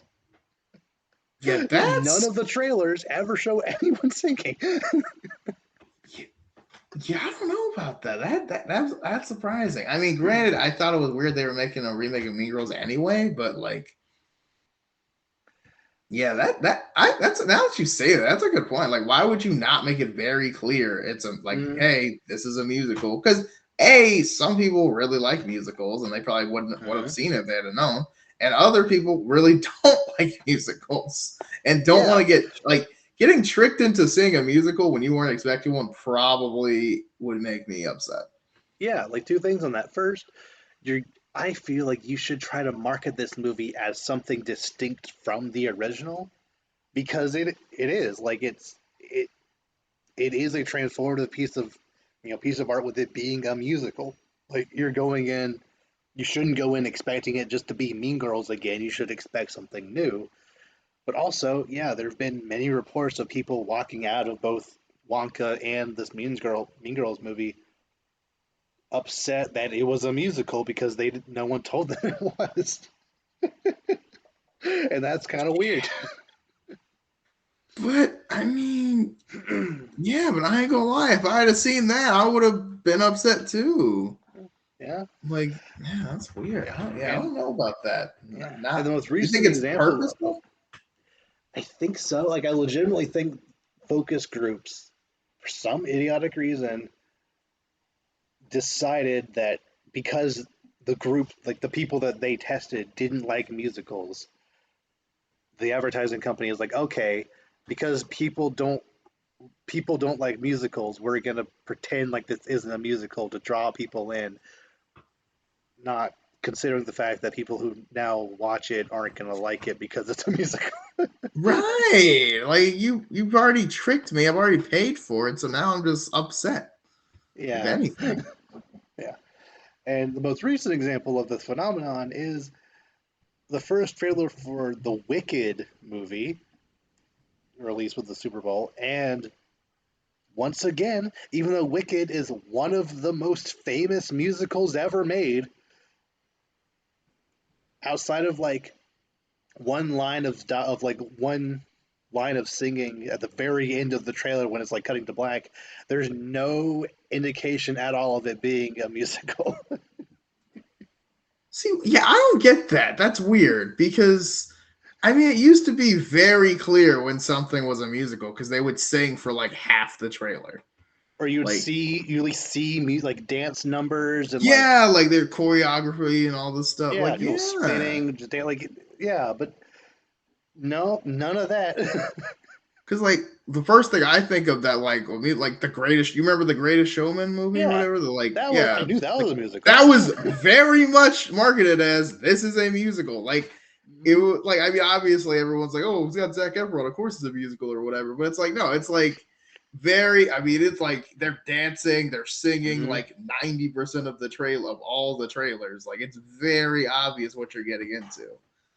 yeah, And none that's of the trailers ever show anyone singing. yeah, I don't know about that. That's surprising. I mean, granted, I thought it was weird they were making a remake of Mean Girls anyway, but like, yeah, that's now that you say that, that's a good point. Like, why would you not make it very clear? It's a like, Mm-hmm. hey, this is a musical because some people really like musicals and they probably wouldn't would have seen it if they had known, and other people really don't like musicals and don't want Yeah, to get like getting tricked into seeing a musical when you weren't expecting one probably would make me upset. yeah. Like two things on that. First, you're. I feel like you should try to market this movie as something distinct from the original because it is like it is a transformative piece of art with it being a musical. Like you're going in, you shouldn't go in expecting it just to be Mean Girls again. You should expect something new. But also, yeah, there have been many reports of people walking out of both Wonka and this Mean Girls movie upset that it was a musical because no one told them it was, and that's kind of weird. But I mean, yeah, but I ain't gonna lie. If I had seen that, I would have been upset too. Yeah, Like, yeah, that's weird. I and don't know about that. yeah, and the Not, most you think recent it's example, purposeful? I think so. Like I legitimately think focus groups, for some idiotic reason, decided that because the group, like the people that they tested, didn't like musicals. The advertising company is like, okay, because people don't like musicals, we're gonna pretend like this isn't a musical to draw people in, not considering the fact that people who now watch it aren't gonna like it because it's a musical. Right. Like you've already tricked me. I've already paid for it, so now I'm just upset. If Yeah, anything. yeah. And the most recent example of this phenomenon is the first trailer for the Wicked movie, released with the Super Bowl. And once again, even though Wicked is one of the most famous musicals ever made, outside of like one line of singing at the very end of the trailer when it's like cutting to black, there's no indication at all of it being a musical. See, yeah, I don't get that. That's weird because I mean, it used to be very clear when something was a musical because they would sing for like half the trailer. Or Like, you really see like dance numbers and like, yeah, like their choreography and all this stuff. yeah, Like, people yeah, spinning, just like, yeah, but no, none of that. because like the first thing I think of that, like, I mean, like the greatest. You remember the Greatest Showman movie or Yeah, whatever? The like, I yeah, knew that like was a musical. that was very much marketed as this is a musical. Like, it was like, I mean, obviously everyone's like, oh, it's got Zac Efron, of course it's a musical or whatever. But it's like, no, it's like very. I mean, it's like they're dancing, they're singing, Mm-hmm. like 90% of the trail of all the trailers. Like, it's very obvious what you're getting into,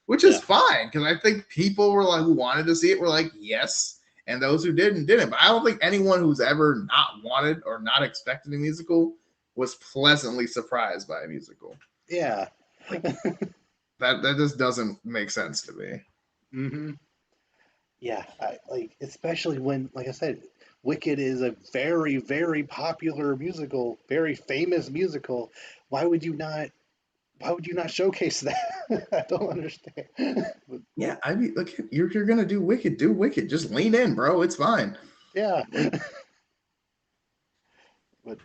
which is Yeah. fine because I think people were like who wanted to see it were like yes, and those who didn't. But I don't think anyone who's ever not wanted or not expected a musical was pleasantly surprised by a musical. Yeah. Like that just doesn't make sense to me. hmm Yeah, like especially when, like I said, Wicked is a very, very popular musical, very famous musical. Why would you not? Why would you not showcase that? I don't understand. But, Yeah, I mean, look, you're gonna do Wicked, do Wicked. Just lean in, bro. It's fine. yeah, Like, but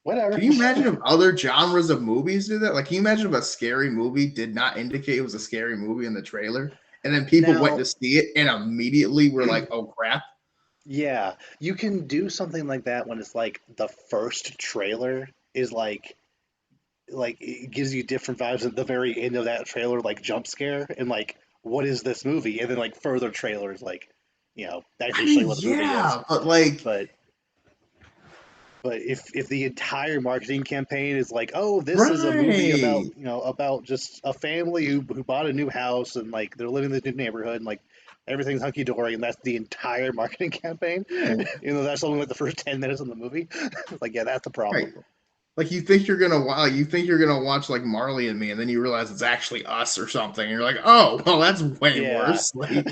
whatever. can you imagine if other genres of movies do that? Like, can you imagine if a scary movie did not indicate it was a scary movie in the trailer, and then people went Now, to see it and immediately were like, "Oh crap!" yeah, you can do something like that when it's like the first trailer is like it gives you different vibes at the very end of that trailer, like jump scare and like what is this movie, and then like further trailers like I actually show you mean, what the movie is. yeah, but like, But if the entire marketing campaign is like, oh, this is a movie about right? about just a family who bought a new house and like they're living in this new neighborhood and like everything's hunky dory and that's the entire marketing campaign, Yeah, that's only like the first 10 minutes of the movie. Like, yeah, that's the problem. right. Like you think you're gonna watch like Marley and Me, and then you realize it's actually Us or something. And you're like, oh, well, that's way Yeah. worse. Like,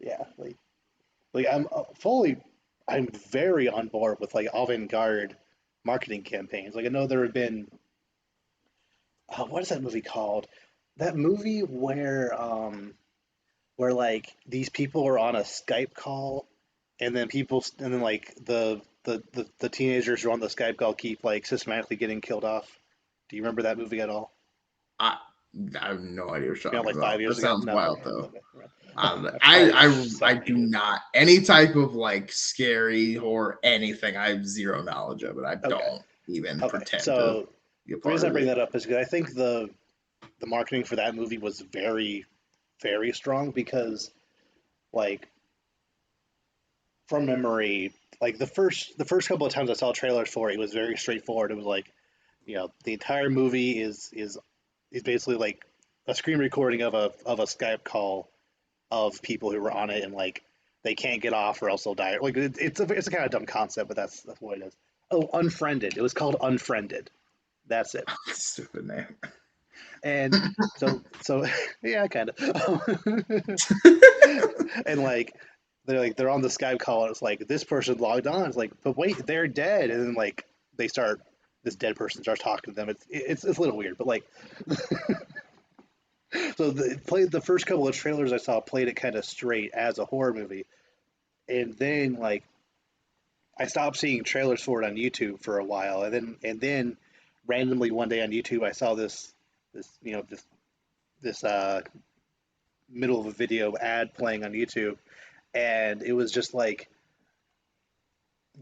Yeah, like I'm very on board with like avant-garde marketing campaigns. Like I know there have been, what is that movie called? That movie where like these people are on a Skype call and then like the teenagers who are on the Skype call keep like systematically getting killed off. Do you remember that movie at all? I, I have no idea what you're talking Like five about. That years ago? sounds No, wild okay. though. I probably watched I seven, do 8 years ago. not any type of like scary horror anything. I have zero knowledge of it. I Okay, don't even okay. pretend to So be a the part reason I of bring it. that up is because I think the marketing for that movie was very, very strong because like from memory, like the first couple of times I saw trailers for it, it was very straightforward. It was like, the entire movie is basically like a screen recording of a Skype call of people who were on it and like they can't get off or else they'll die. Like it's a kind of dumb concept, but that's what it is. Oh, Unfriended. It was called Unfriended. That's it. Stupid name. And so yeah, kind of. And like they're on the Skype call and it's like this person logged on. It's like, but wait, they're dead. And then like they start this dead person starts talking to them. It's a little weird, but like so the first couple of trailers I saw played it kind of straight as a horror movie, and then like I stopped seeing trailers for it on YouTube for a while, and then randomly one day on YouTube I saw this middle of a video ad playing on YouTube, and it was just like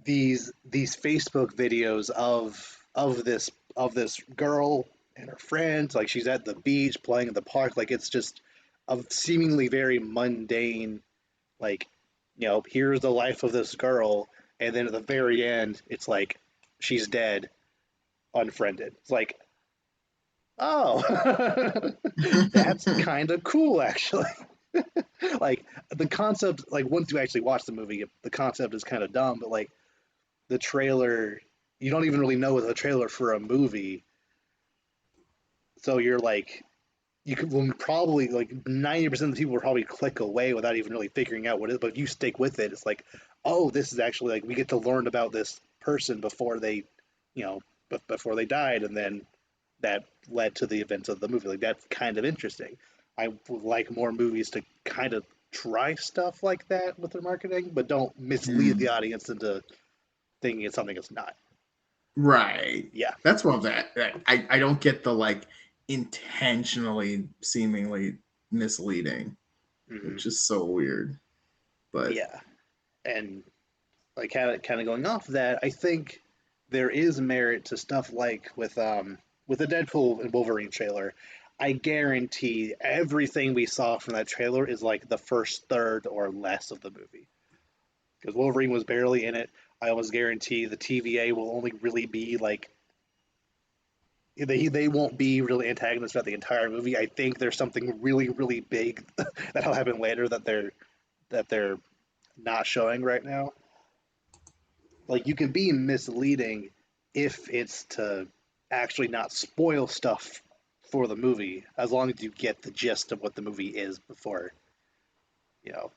these Facebook videos of this girl and her friends, like she's at the beach playing in the park, like it's just a seemingly very mundane, like, here's the life of this girl, and then at the very end it's like she's dead, unfriended. It's like, oh, that's kind of cool actually. Like the concept, like once you actually watch the movie, the concept is kind of dumb, but like the trailer, you don't even really know it's a trailer for a movie. So you're like, you could will probably like 90% of the people will probably click away without even really figuring out what it is. But if you stick with it, it's like, oh, this is actually like we get to learn about this person before they, before they died, and then that led to the events of the movie. Like that's kind of interesting. I would like more movies to kind of try stuff like that with their marketing, but don't mislead the Mm. audience into thinking it's something it's not. Right. Yeah. That's one that I don't get the like intentionally seemingly misleading, Hmm. which is so weird. But Yeah. And like kind of going off of that, I think there is merit to stuff like with the Deadpool and Wolverine trailer. I guarantee everything we saw from that trailer is like the first third or less of the movie. Because Wolverine was barely in it. I almost guarantee the TVA will only really be like they won't be really antagonists throughout the entire movie. I think there's something really really big that'll happen later that they're not showing right now. Like you can be misleading if it's to actually not spoil stuff for the movie, as long as you get the gist of what the movie is before, you know,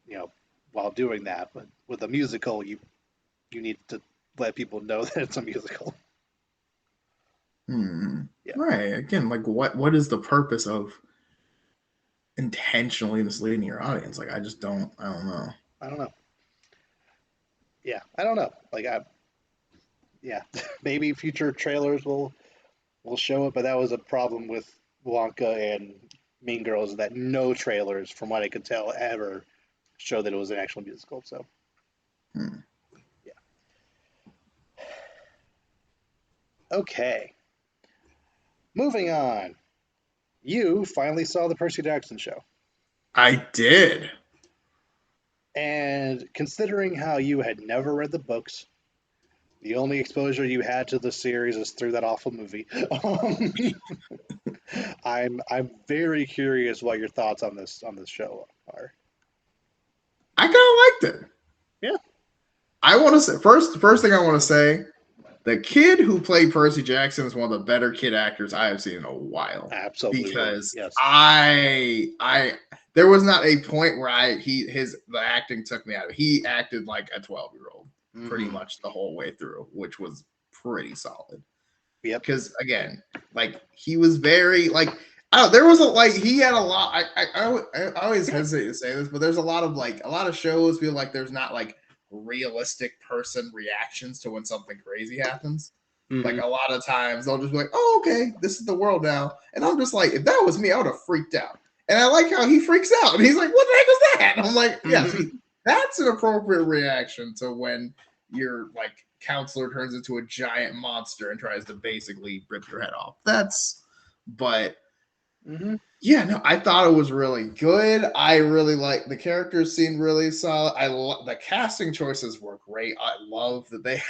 you know, while doing that. But with a musical, you need to let people know that it's a musical. hmm. Yeah, Right. Again, like what is the purpose of intentionally misleading your audience? Like I don't know. I don't know. Yeah, I don't know. Yeah, maybe future trailers will show it, but that was a problem with Wonka and Mean Girls, that no trailers, from what I could tell, ever show that it was an actual musical. So Hmm. yeah. Okay, moving on. You finally saw the Percy Jackson show, I did. and considering how you had never read the books, the only exposure you had to the series is through that awful movie. I'm very curious what your thoughts on this show are. I kind of liked it. Yeah, I want to say first thing I want to say, the kid who played Percy Jackson is one of the better kid actors I have seen in a while. absolutely. Because Yes. I there was not a point where the acting took me out of it. He acted like a 12-year-old pretty Mm-hmm. much the whole way through, which was pretty solid. Yep. Because again, like he was very like there was a like he had a lot. I always hesitate to say this, but there's a lot of like a lot of shows feel like there's not like realistic person reactions to when something crazy happens. Like Mm-hmm. a lot of times they'll just be like, "Oh, okay, this is the world now," and I'm just like, if that was me, I would have freaked out. And I like how he freaks out, and he's like, "What the heck is that?" And I'm like, "Yeah, Mm-hmm. see, that's an appropriate reaction to when your like counselor turns into a giant monster and tries to basically rip your head off." But Mm-hmm. yeah, no, I thought it was really good. I really like the characters seemed really solid. The casting choices were great. I love that they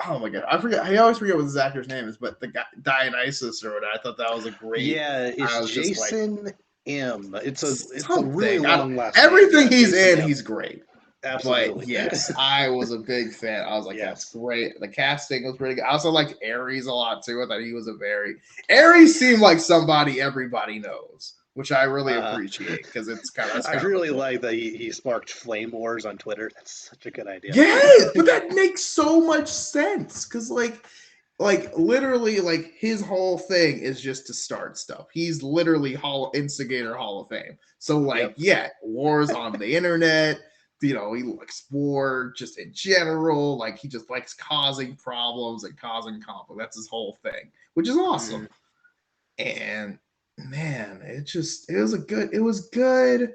oh my god, I always forget what this actor's name is, but the guy Dionysus or whatever. I thought that was a great. Yeah, it's I was just like Jason M. It's a really something. long last name. Everything Yeah, he's Jason in, M. he's great. But Absolutely. yes, I was a big fan. I was like, that's Yes. great. The casting was pretty good. I also liked Ares a lot too. I thought he was Ares seemed like somebody everybody knows, which I really Uh, appreciate because that's I kind of the really point. like that he sparked flame wars on Twitter. That's such a good idea. Yes, but that makes so much sense because like literally like his whole thing is just to start stuff. He's literally instigator Hall of Fame. So like Yep. yeah, wars on the internet, he likes war just in general. Like he just likes causing problems and causing conflict. That's his whole thing, which is awesome. And man, it was good.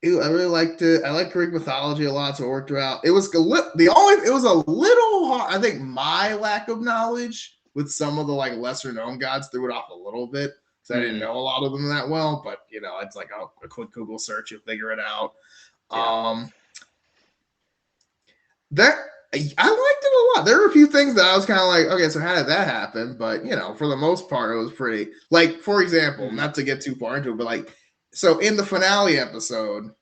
I really liked it. I like Greek mythology a lot, so it worked out. It was it was a little hard. I think my lack of knowledge with some of the like lesser known gods threw it off a little bit because I didn't know a lot of them that well. But it's like a quick Google search, you'll figure it out. Yeah. That I liked it a lot. There were a few things that I was kind of like, okay, so how did that happen? But for the most part, it was pretty. Like, for example, not to get too far into it, but like, so in the finale episode,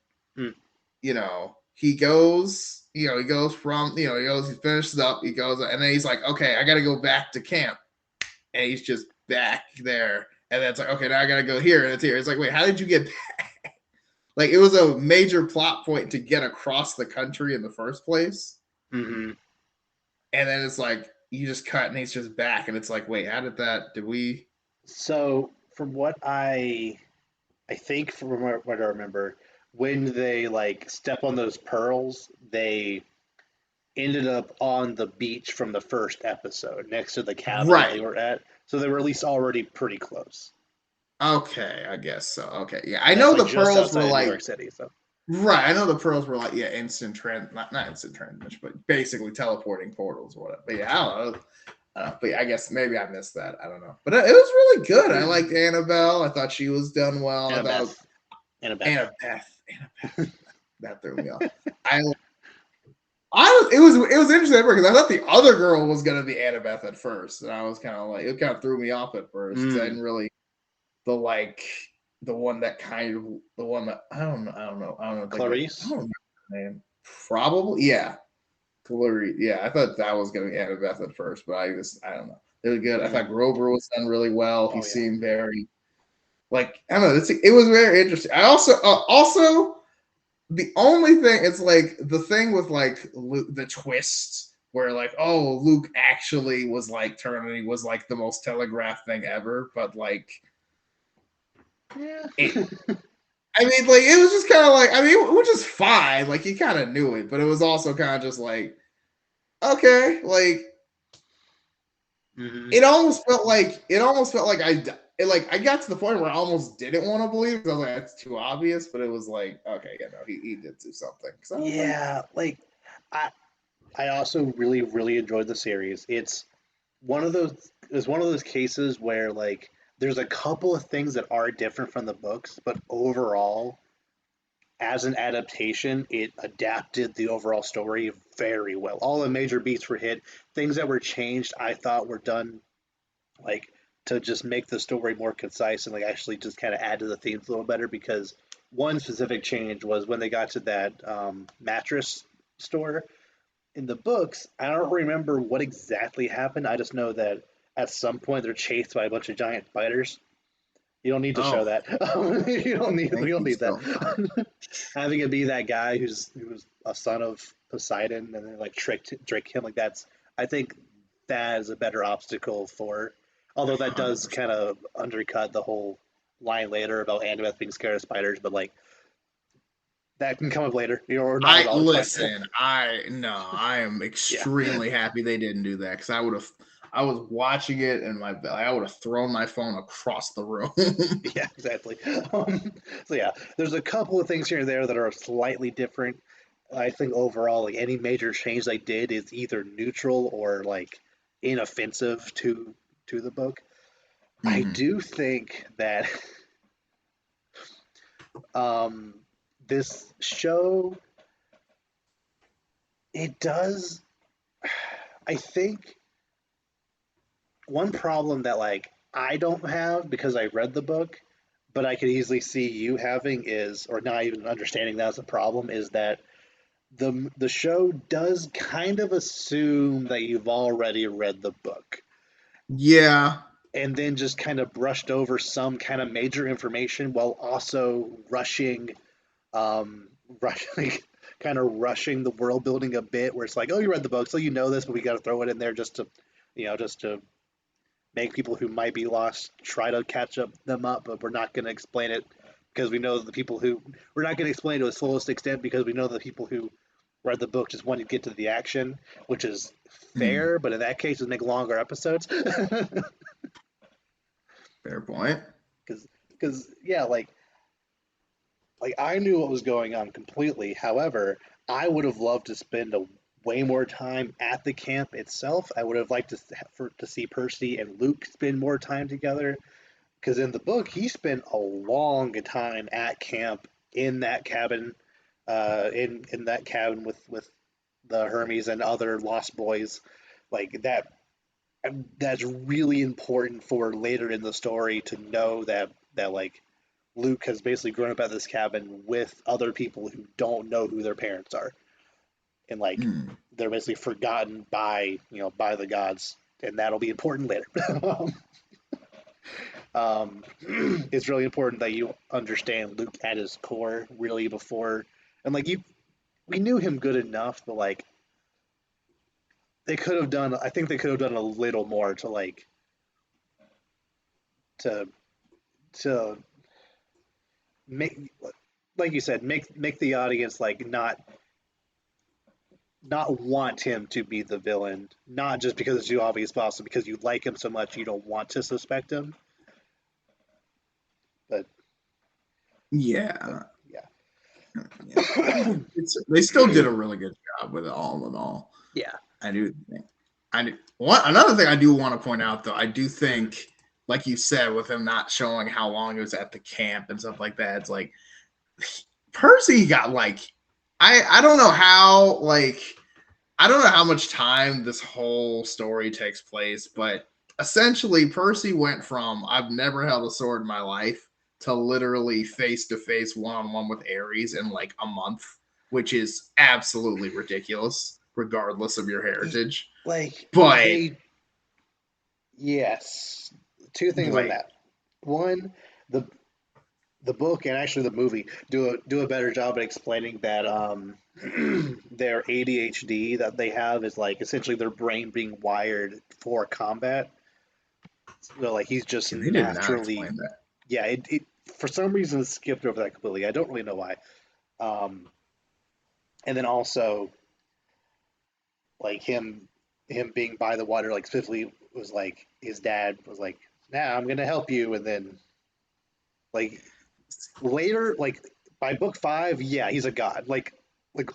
he goes, he finishes up, he goes, and then he's like, okay, I got to go back to camp, and he's just back there, and then it's like, okay, now I got to go here, and it's here. It's like, wait, how did you get back? Like, it was a major plot point to get across the country in the first place. And then it's like you just cut and he's just back, and it's like, wait, how did we? So from what I think, from what I remember, when they like step on those pearls, they ended up on the beach from the first episode next to the cabin they were at. So they were at least already pretty close. Okay, I guess so. Okay, yeah, I know the pearls were like New York City, so. Right, I know the pearls were like not instant transmission, but basically teleporting portals or whatever. But yeah, I don't know. But yeah, I guess maybe I missed that. I don't know. But it was really good. I liked Annabelle. I thought she was done well. Annabeth. That threw me off. It was interesting because I thought the other girl was gonna be Annabeth at first, and I was kind of like, it kind of threw me off at first. I didn't really the one that I don't know. Clarice? I don't remember her name. Probably, yeah. Clarice. Yeah, I thought that was going to be Annabeth at first, but I don't know. They were good. I thought Grover was done really well. He seemed very, like, I don't know. It was very interesting. I also the only thing, it's like the thing with like the twist where like, oh, Luke actually was like he was like the most telegraphed thing ever, but like. Yeah. I mean, like, it was just kind of like, which is fine. Like, you kind of knew it, but it was also kind of just like, okay, like, it almost felt like I got to the point where I almost didn't want to believe because I was like, that's too obvious. But it was like, okay, he did do something. Yeah, like I also really, really enjoyed the series. It's one of those cases where like there's a couple of things that are different from the books, but overall, as an adaptation, it adapted the overall story very well. All the major beats were hit. Things that were changed, I thought, were done like to just make the story more concise and like actually just kind of add to the themes a little better. Because one specific change was when they got to that mattress store. In the books, I don't remember what exactly happened. I just know that at some point they're chased by a bunch of giant spiders. You don't need to show that. We don't need that. Having it be that guy who was a son of Poseidon and then like trick him like that's. I think that is a better obstacle for. Although that does kind of undercut the whole line later about Annabeth being scared of spiders, but like that can come up later. Or not at all. I am extremely happy they didn't do that because I was watching it and I would have thrown my phone across the room. Yeah, exactly. So yeah, there's a couple of things here and there that are slightly different. I think overall, like any major change they did is either neutral or like inoffensive to the book. I do think that this show it does. I think one problem that like I don't have because I read the book, but I could easily see you having is, or not even understanding that as a problem, is that the show does kind of assume that you've already read the book. Yeah. And then just kind of brushed over some kind of major information while also rushing, kind of rushing the world building a bit, where it's like, oh, you read the book, so you know this, but we got to throw it in there just to, just to make people who might be lost try to catch them up, but we're not going to explain it because we know the people who we're not going to explain to its fullest extent because we know the people who read the book just want to get to the action, which is Hmm, fair. But in that case, we make longer episodes fair point. because yeah, like I knew what was going on completely. However, I would have loved to spend a way more time at the camp itself. I would have liked to see Percy and Luke spend more time together because in the book he spent a long time at camp in that cabin, in that cabin with the Hermes and other Lost Boys, like that. That's really important for later in the story to know that like Luke has basically grown up at this cabin with other people who don't know who their parents are, and like Hmm. they're basically forgotten by by the gods, and that'll be important later. It's really important that you understand Luke at his core really before, and like we knew him good enough, but like they could have done. I think they could have done a little more to to to make, like you said, make the audience like not want him to be the villain, not just because it's too obvious, but also because you like him so much you don't want to suspect him. But but Yeah, yeah, yeah. They still did a really good job with it all in all. yeah. I do think. I do. Another thing I do want to point out though, I do think, like you said, with him not showing how long he was at the camp and stuff like that, it's like Percy got like I don't know how like I don't know how much time this whole story takes place, but essentially Percy went from I've never held a sword in my life to literally face to face one on one with Ares in like a month, which is absolutely ridiculous, regardless of your heritage. Like But they, yes, two things on like, that. One, the the book and actually the movie do a better job at explaining that their ADHD that they have is like essentially their brain being wired for combat. So like he's just they did not naturally, explain that. yeah. It for some reason skipped over that completely. I don't really know why. Um, and then also like him being by the water, like specifically was like his dad was like, "Nah, I'm gonna help you," and then like later, like by book five, yeah, he's a god, like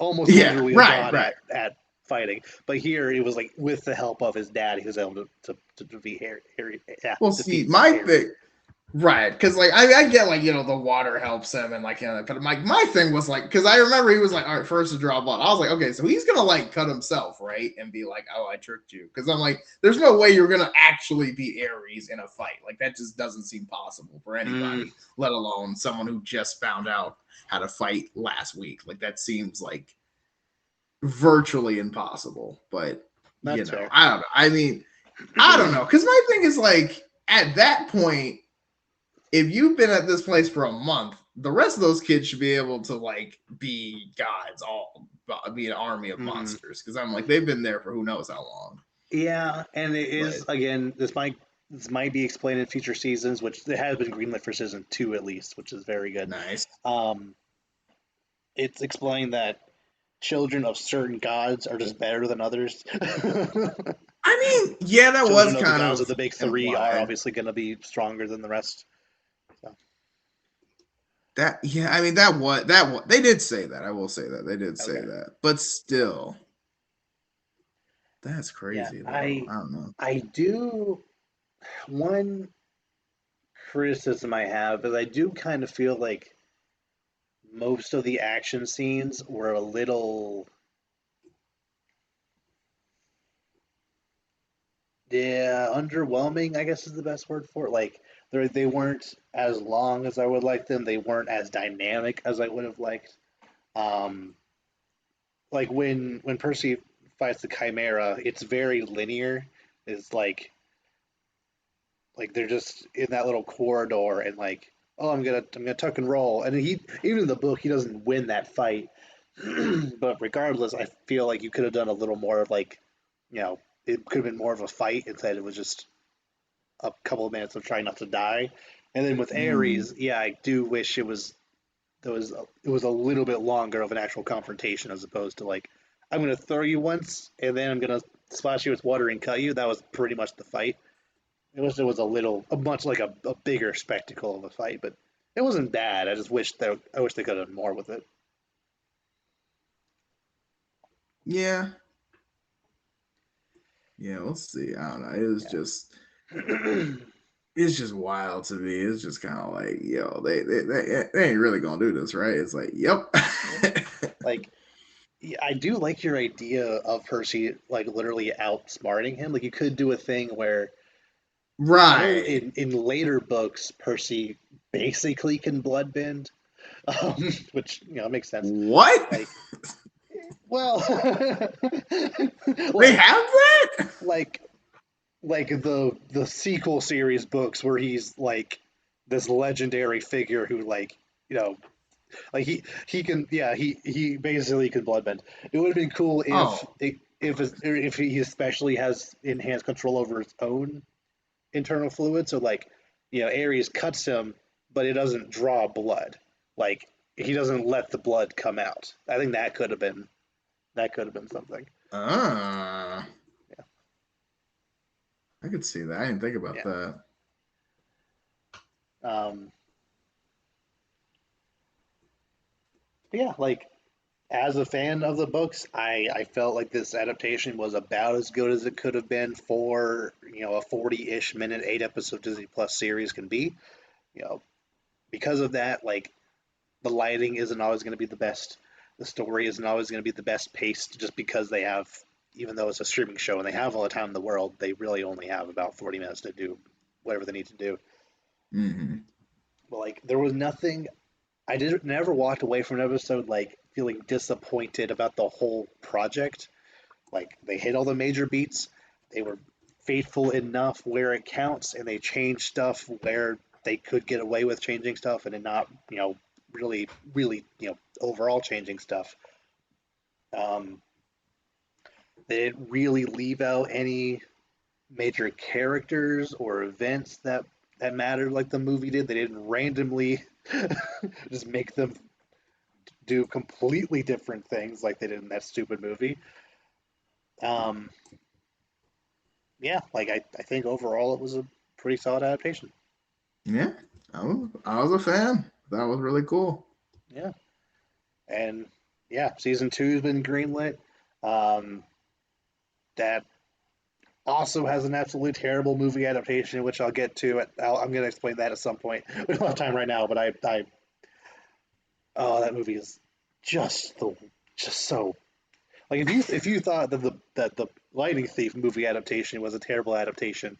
almost Yeah, literally a right, god right. at fighting. But here it was like with the help of his dad, he was able to defeat Harry, yeah, Well, see, defeat my Ares. thing, right? Because like I get like the water helps him and like but like my thing was like because I remember he was like all right first to draw blood. I was like okay so he's gonna like cut himself right and be like oh I tricked you because I'm like there's no way you're gonna actually beat Ares in a fight like that just doesn't seem possible for Mm, anybody let alone someone who just found out how to fight last week like that seems like virtually impossible but that's fair. I don't know I mean I don't know because my thing is like at that point if you've been at this place for a month, the rest of those kids should be able to like be gods, all be an army of Mm, monsters. Because I'm like they've been there for who knows how long. yeah, and it is But again. This might be explained in future seasons, which it has been greenlit for season two at least, which is very good. nice. Um, it's explained that children of certain gods are just better than others. I mean, yeah, that was Children of the kind gods of of the big three are implied. obviously going to be stronger than the rest. So, That yeah, I mean that was they did say that. I will say that they did say okay, that, but still, that's yeah, crazy though. I I don't know. I do one criticism I have is I do kind of feel like most of the action scenes were a little, yeah, underwhelming, I guess is the best word for it. Like they weren't as long as I would like them. They weren't as dynamic as I would have liked. Um, like when Percy fights the Chimera, it's very linear. It's like they're just in that little corridor and like, oh, I'm gonna tuck and roll. And he even in the book he doesn't win that fight. But regardless, I feel like you could have done a little more of like, it could have been more of a fight instead it was just a couple of minutes of trying not to die. And then with Mm. Ares, yeah, I do wish it was a little bit longer of an actual confrontation as opposed to like I'm gonna throw you once and then I'm gonna splash you with water and cut you. That was pretty much the fight. It was a much like a bigger spectacle of a fight, but it wasn't bad. I wish they could have done more with it. Yeah, yeah. Let's see. I don't know. Yeah. It's just wild to me. It's just kind of like, yo, they ain't really gonna do this, right? It's like, yep. Like yeah, I do like your idea of Percy like literally outsmarting him. Like you could do a thing where I know Right. in later books Percy basically can bloodbend, which makes sense. What? Like well, They like have that? like like the sequel series books where he's like this legendary figure who like you know like he can he basically can bloodbend. It would have been cool Oh, if he especially has enhanced control over his own internal fluid. So like Ares cuts him, but it doesn't draw blood. Like he doesn't let the blood come out. I think that could have been something. uh, Yeah, I could see that. I didn't think about yeah. that. Um, but yeah, like as a fan of the books, I felt like this adaptation was about as good as it could have been for a 40-ish minute 8 episode Disney Plus series can be. You know, because of that, like the lighting isn't always going to be the best. The story isn't always going to be the best paced, just because they have, even though it's a streaming show and they have all the time in the world, they really only have about 40 minutes to do whatever they need to do. Hmm. But like there was nothing I didn't never walked away from an episode like feeling disappointed about the whole project. Like they hit all the major beats. They were faithful enough where it counts, and they changed stuff where they could get away with changing stuff, and then not really overall changing stuff. Um, they didn't really leave out any major characters or events that mattered like the movie did. They didn't randomly just make them do completely different things like they did in that stupid movie. Um, yeah, like I think overall it was a pretty solid adaptation. Yeah, I was a fan. That was really cool. Yeah, and yeah, season two's been greenlit. Um, that also has an absolutely terrible movie adaptation, which I'll get to. I'm going to explain that at some point. We don't have time right now, but oh, that movie is just the just so like if you thought that the Lightning Thief movie adaptation was a terrible adaptation,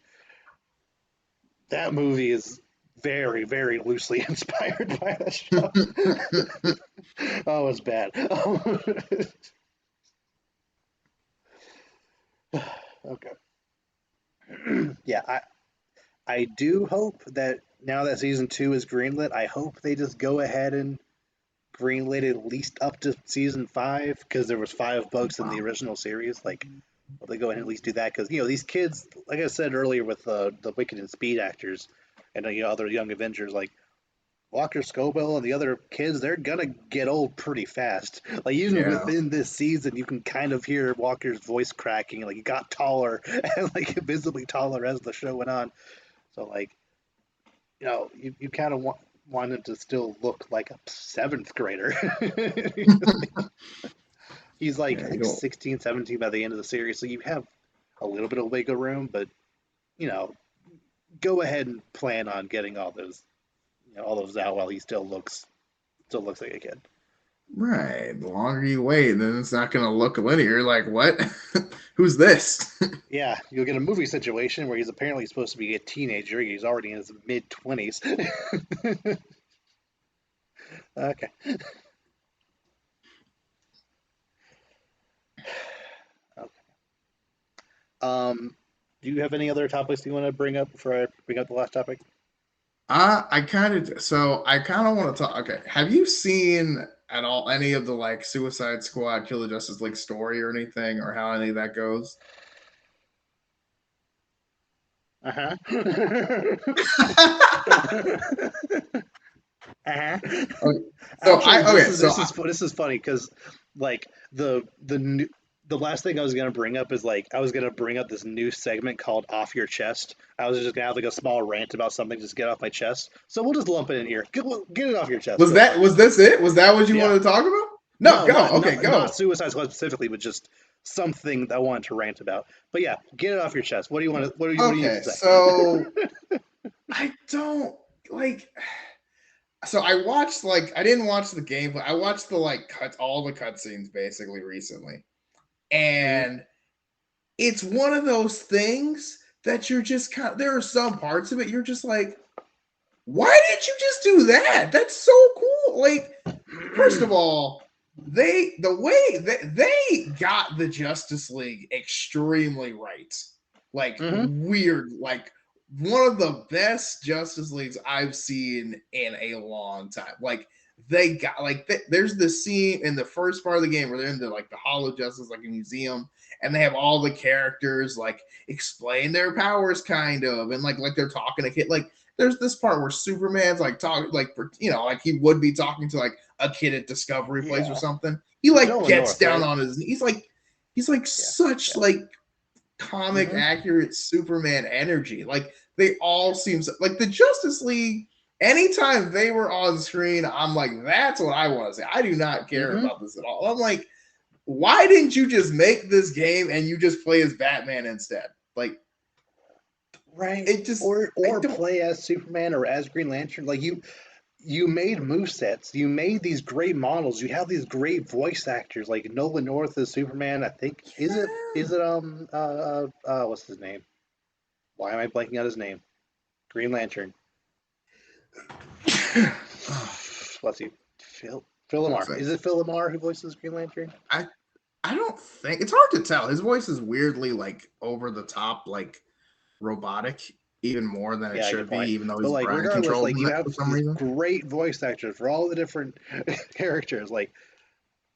that movie is very loosely inspired by that show. Oh, it's bad. Okay. Yeah, I do hope that now that season two is greenlit, I hope they just go ahead and greenlit at least up to season five because there was 5 books in the Wow. original series. Like, will they go ahead and at least do that? Because these kids, like I said earlier, with the Wicked and Speed actors and other young Avengers, like Walker Scobell and the other kids, they're gonna get old pretty fast. Like even Yeah. within this season, you can kind of hear Walker's voice cracking. Like he got taller and like visibly taller as the show went on. So like you kind of want him to still look like a seventh grader. He's like I Yeah, you think don't. 16, 17 by the end of the series, so you have a little bit of wiggle room, but you know, go ahead and plan on getting all those out while he still looks like a kid. Right. The longer you wait, then it's not going to look linear. Like, what? Who's this? Yeah, you'll get a movie situation where he's apparently supposed to be a teenager. He's already in his mid 20s. Okay. Okay. Um, do you have any other topics you want to bring up before I bring up the last topic? I kind of want to talk. Okay. Have you seen at all any of the like Suicide Squad, Kill the Justice League story or anything, or how any of that goes? Uh-huh. Uh-huh. Okay, Actually, okay, so this is funny because like the last thing I was gonna bring up is like I was gonna bring up this new segment called "Off Your Chest." I was just gonna have like a small rant about something, just get off my chest. So we'll just lump it in here. Get it off your chest. Go for it. was this it? Was that what you Yeah. wanted to talk about? No, No, go. Okay, not go. Suicide Squad specifically, but just something that I wanted to rant about. But yeah, get it off your chest. What do you want to? What do you need Okay, to say? so I don't like. So I watched I didn't watch the game, but I watched the all the cutscenes basically recently, Mhm. and it's one of those things that you're just kind of, there are some parts of it you're just like, why did you just do that? That's so cool. Like, first of all, the way that they got the Justice League extremely right. Like Hmm. weird, like one of the best Justice Leagues I've seen in a long time. Like they got there's the scene in the first part of the game where they're in the Hall of Justice, like a museum, and they have all the characters like explain their powers kind of, and like they're talking to kid. Like there's this part where Superman's like talking like he would be talking to like a kid at Discovery Place or Yeah, something. He like Nolan gets North, down right? on his knees. He's like Yeah, such yeah. like comic Hmm. accurate Superman energy. Like they all seem like the Justice League. Anytime they were on screen, I'm like, that's what I want to say. I do not care Hmm. about this at all. I'm like, why didn't you just make this game and you just play as Batman instead? Like Right. it just I Or don't play as Superman or as Green Lantern. Like you made movesets. You made these great models. You have these great voice actors like Nolan North as Superman. I think is it what's his name? Why am I blanking out his name? Green Lantern. Let's see. Phil Lamar. Is it Phil Lamar who voices Green Lantern? I I don't think it's hard to tell. His voice is weirdly like over the top, like robotic, even more than it Yeah, good should be, point. even though But he's like brain regardless, like controlled you for have some these reason. great voice actors for all the different characters. Like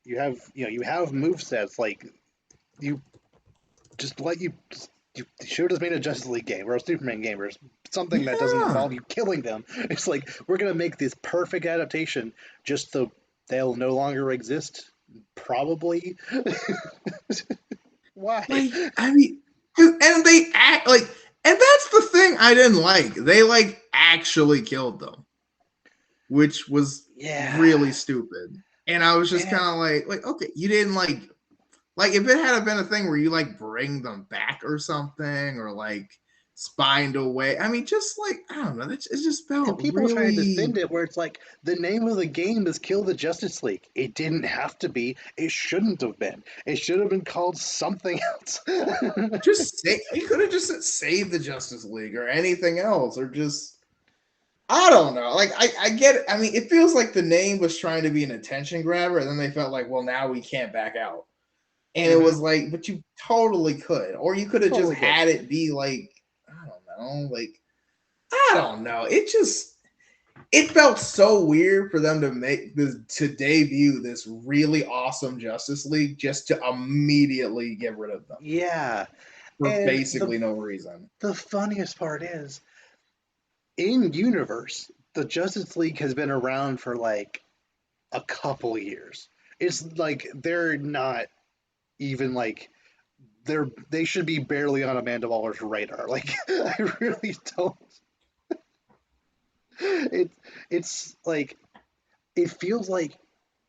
you have move sets. Like you just let you should have just made a Justice League game or a Superman game or something that doesn't Yeah. involve you killing them. It's like we're gonna make this perfect adaptation just so they'll no longer exist. Probably. Why? Like, I mean, and they act like, and that's the thing I didn't like. They like actually killed them, which was Yeah. really stupid. And I was just And kind of like, okay, you didn't like if it had been a thing where you like bring them back or something, or like spined away. I mean, just like I don't know, it just and felt people try to really defend it where it's like the name of the game is Kill the Justice League. It didn't have to be. It shouldn't have been. It should have been called something else. just say you could have just said save the Justice League or anything else, or just I don't know. Like I get it. I mean, it feels like the name was trying to be an attention grabber, and then they felt like, well, now we can't back out. And it Hmm. was like, but you totally could, or you could have just Totally good. had it be like, I don't know, like I don't know. It felt so weird for them to make this to debut this really awesome Justice League just to immediately get rid of them Yeah. for And basically no reason. the funniest part is in universe, the Justice League has been around for like a couple years. It's like they're not even like they should be barely on Amanda Waller's radar. Like I really don't. It it's like it feels like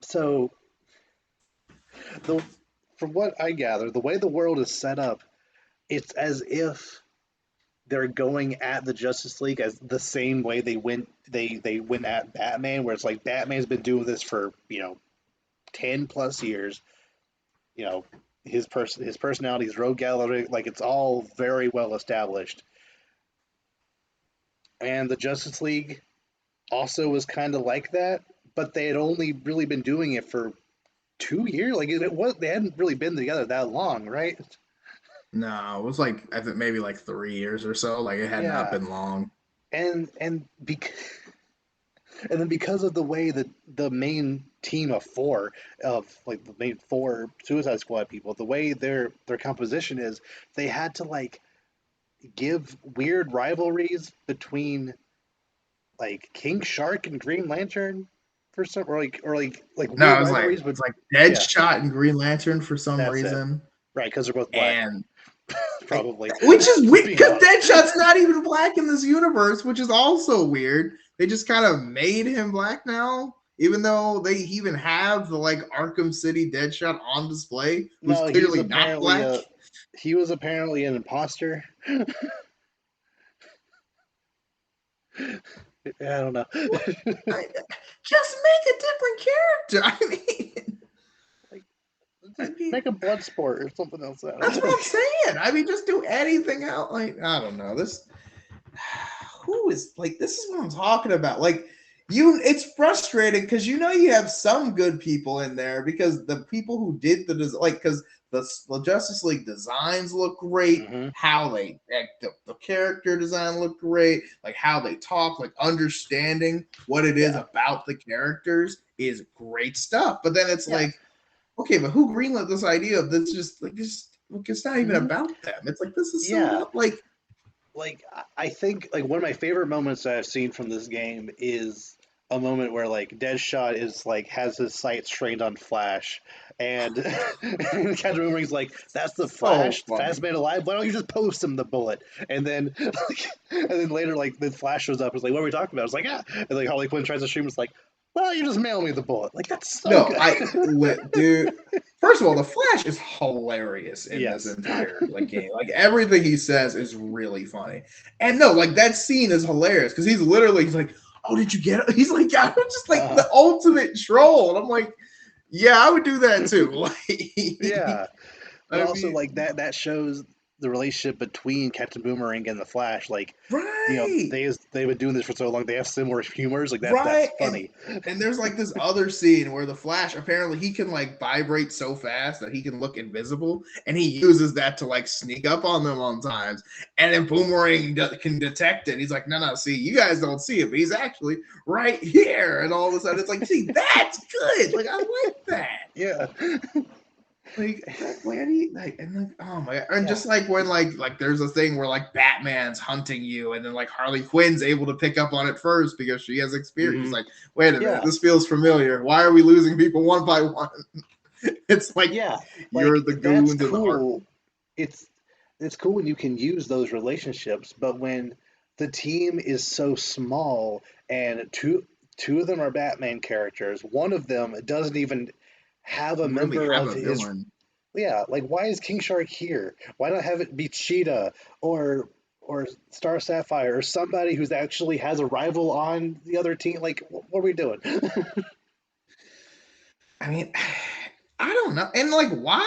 so the from what I gather, the way the world is set up, it's as if they're going at the Justice League as the same way they went at Batman, where it's like Batman's been doing this for 10 plus years. You know his personality, his rogue gallery, like it's all very well established. And the Justice League also was kind of like that, but they had only really been doing it for 2 years. Like it was they hadn't really been together that long, right? No, it was like I think maybe like 3 years or so. Like it had not Yeah, been long. and because and then because of the way that the main team of four of like the main four Suicide Squad people, the way their composition is, they had to like give weird rivalries between like King Shark and Green Lantern for some, or like No, weird rivalries, but it's like yeah, Deadshot and Green Lantern for some that's it. reason, Right, because they're both black, and like, probably. which is Just weird being because honest. Deadshot's not even black in this universe, which is also weird. They just kind of made him black now, even though they even have the like Arkham City Deadshot on display, who's No, clearly not black. he was apparently an imposter. I don't know. What? I, just make a different character. Like, I just mean, make a blood sport or something else. I that's don't what know. I'm saying. I mean, just do anything else. Like, I don't know. This who is like this is what I'm talking about. Like it's frustrating because you have some good people in there because the people who did because the Justice League designs look great, Mm-hmm. how they the character design look great, like how they talk, like understanding what it is Yeah. about the characters is great stuff. But then it's Yeah. like, okay, but who greenlit this idea of this? Just like this, it's not even Mm-hmm. about them. It's like this is Yeah. so Like I think like one of my favorite moments that I've seen from this game is a moment where like Deadshot is like has his sights trained on Flash, and, and Captain Boomerang's like, "That's the so Flash, the fastest funny. man alive. Why don't you just post him the bullet?" And then and then later like the Flash shows up. It's like, "What are we talking about?" It's like, "Ah," and like Harley Quinn tries to shoot him. It's like, "Well, you just mail me the bullet." Like that's so No, good. dude. First of all, the Flash is hilarious in this Yes. entire like game. Like everything he says is really funny. And no, like that scene is hilarious because he's like, "Oh, did you get it?" He's like, "I'm just like Uh, the ultimate troll," and I'm like, "Yeah, I would do that too." yeah. But I also mean, like that shows the relationship between Captain Boomerang and the Flash. Like, right. they've been doing this for so long. They have similar humors. Like that's Right. funny. And there's like this other scene where the Flash apparently he can like vibrate so fast that he can look invisible, and he uses that to like sneak up on them on times. And then Boomerang can detect it. He's like, no, see, you guys don't see it, but he's actually right here. And all of a sudden, it's like, see, that's good. Like I like that. Yeah. Like that, where do you like and like oh my god, and Yeah. just like when like there's a thing where like Batman's hunting you, and then like Harley Quinn's able to pick up on it first because she has experience. Hmm. It's like, wait a minute, Yeah. this feels familiar. Why are we losing people one by one? It's like Yeah. you're Like the that's goons of the art. cool. It's it's cool when you can use those relationships, but when the team is so small and two of them are Batman characters, one of them doesn't even have a Really member have of a his. villain. Yeah, like why is King Shark here? Why not have it be Cheetah or Star Sapphire or somebody who's actually has a rival on the other team? Like, what are we doing? I mean, I don't know. And like, why?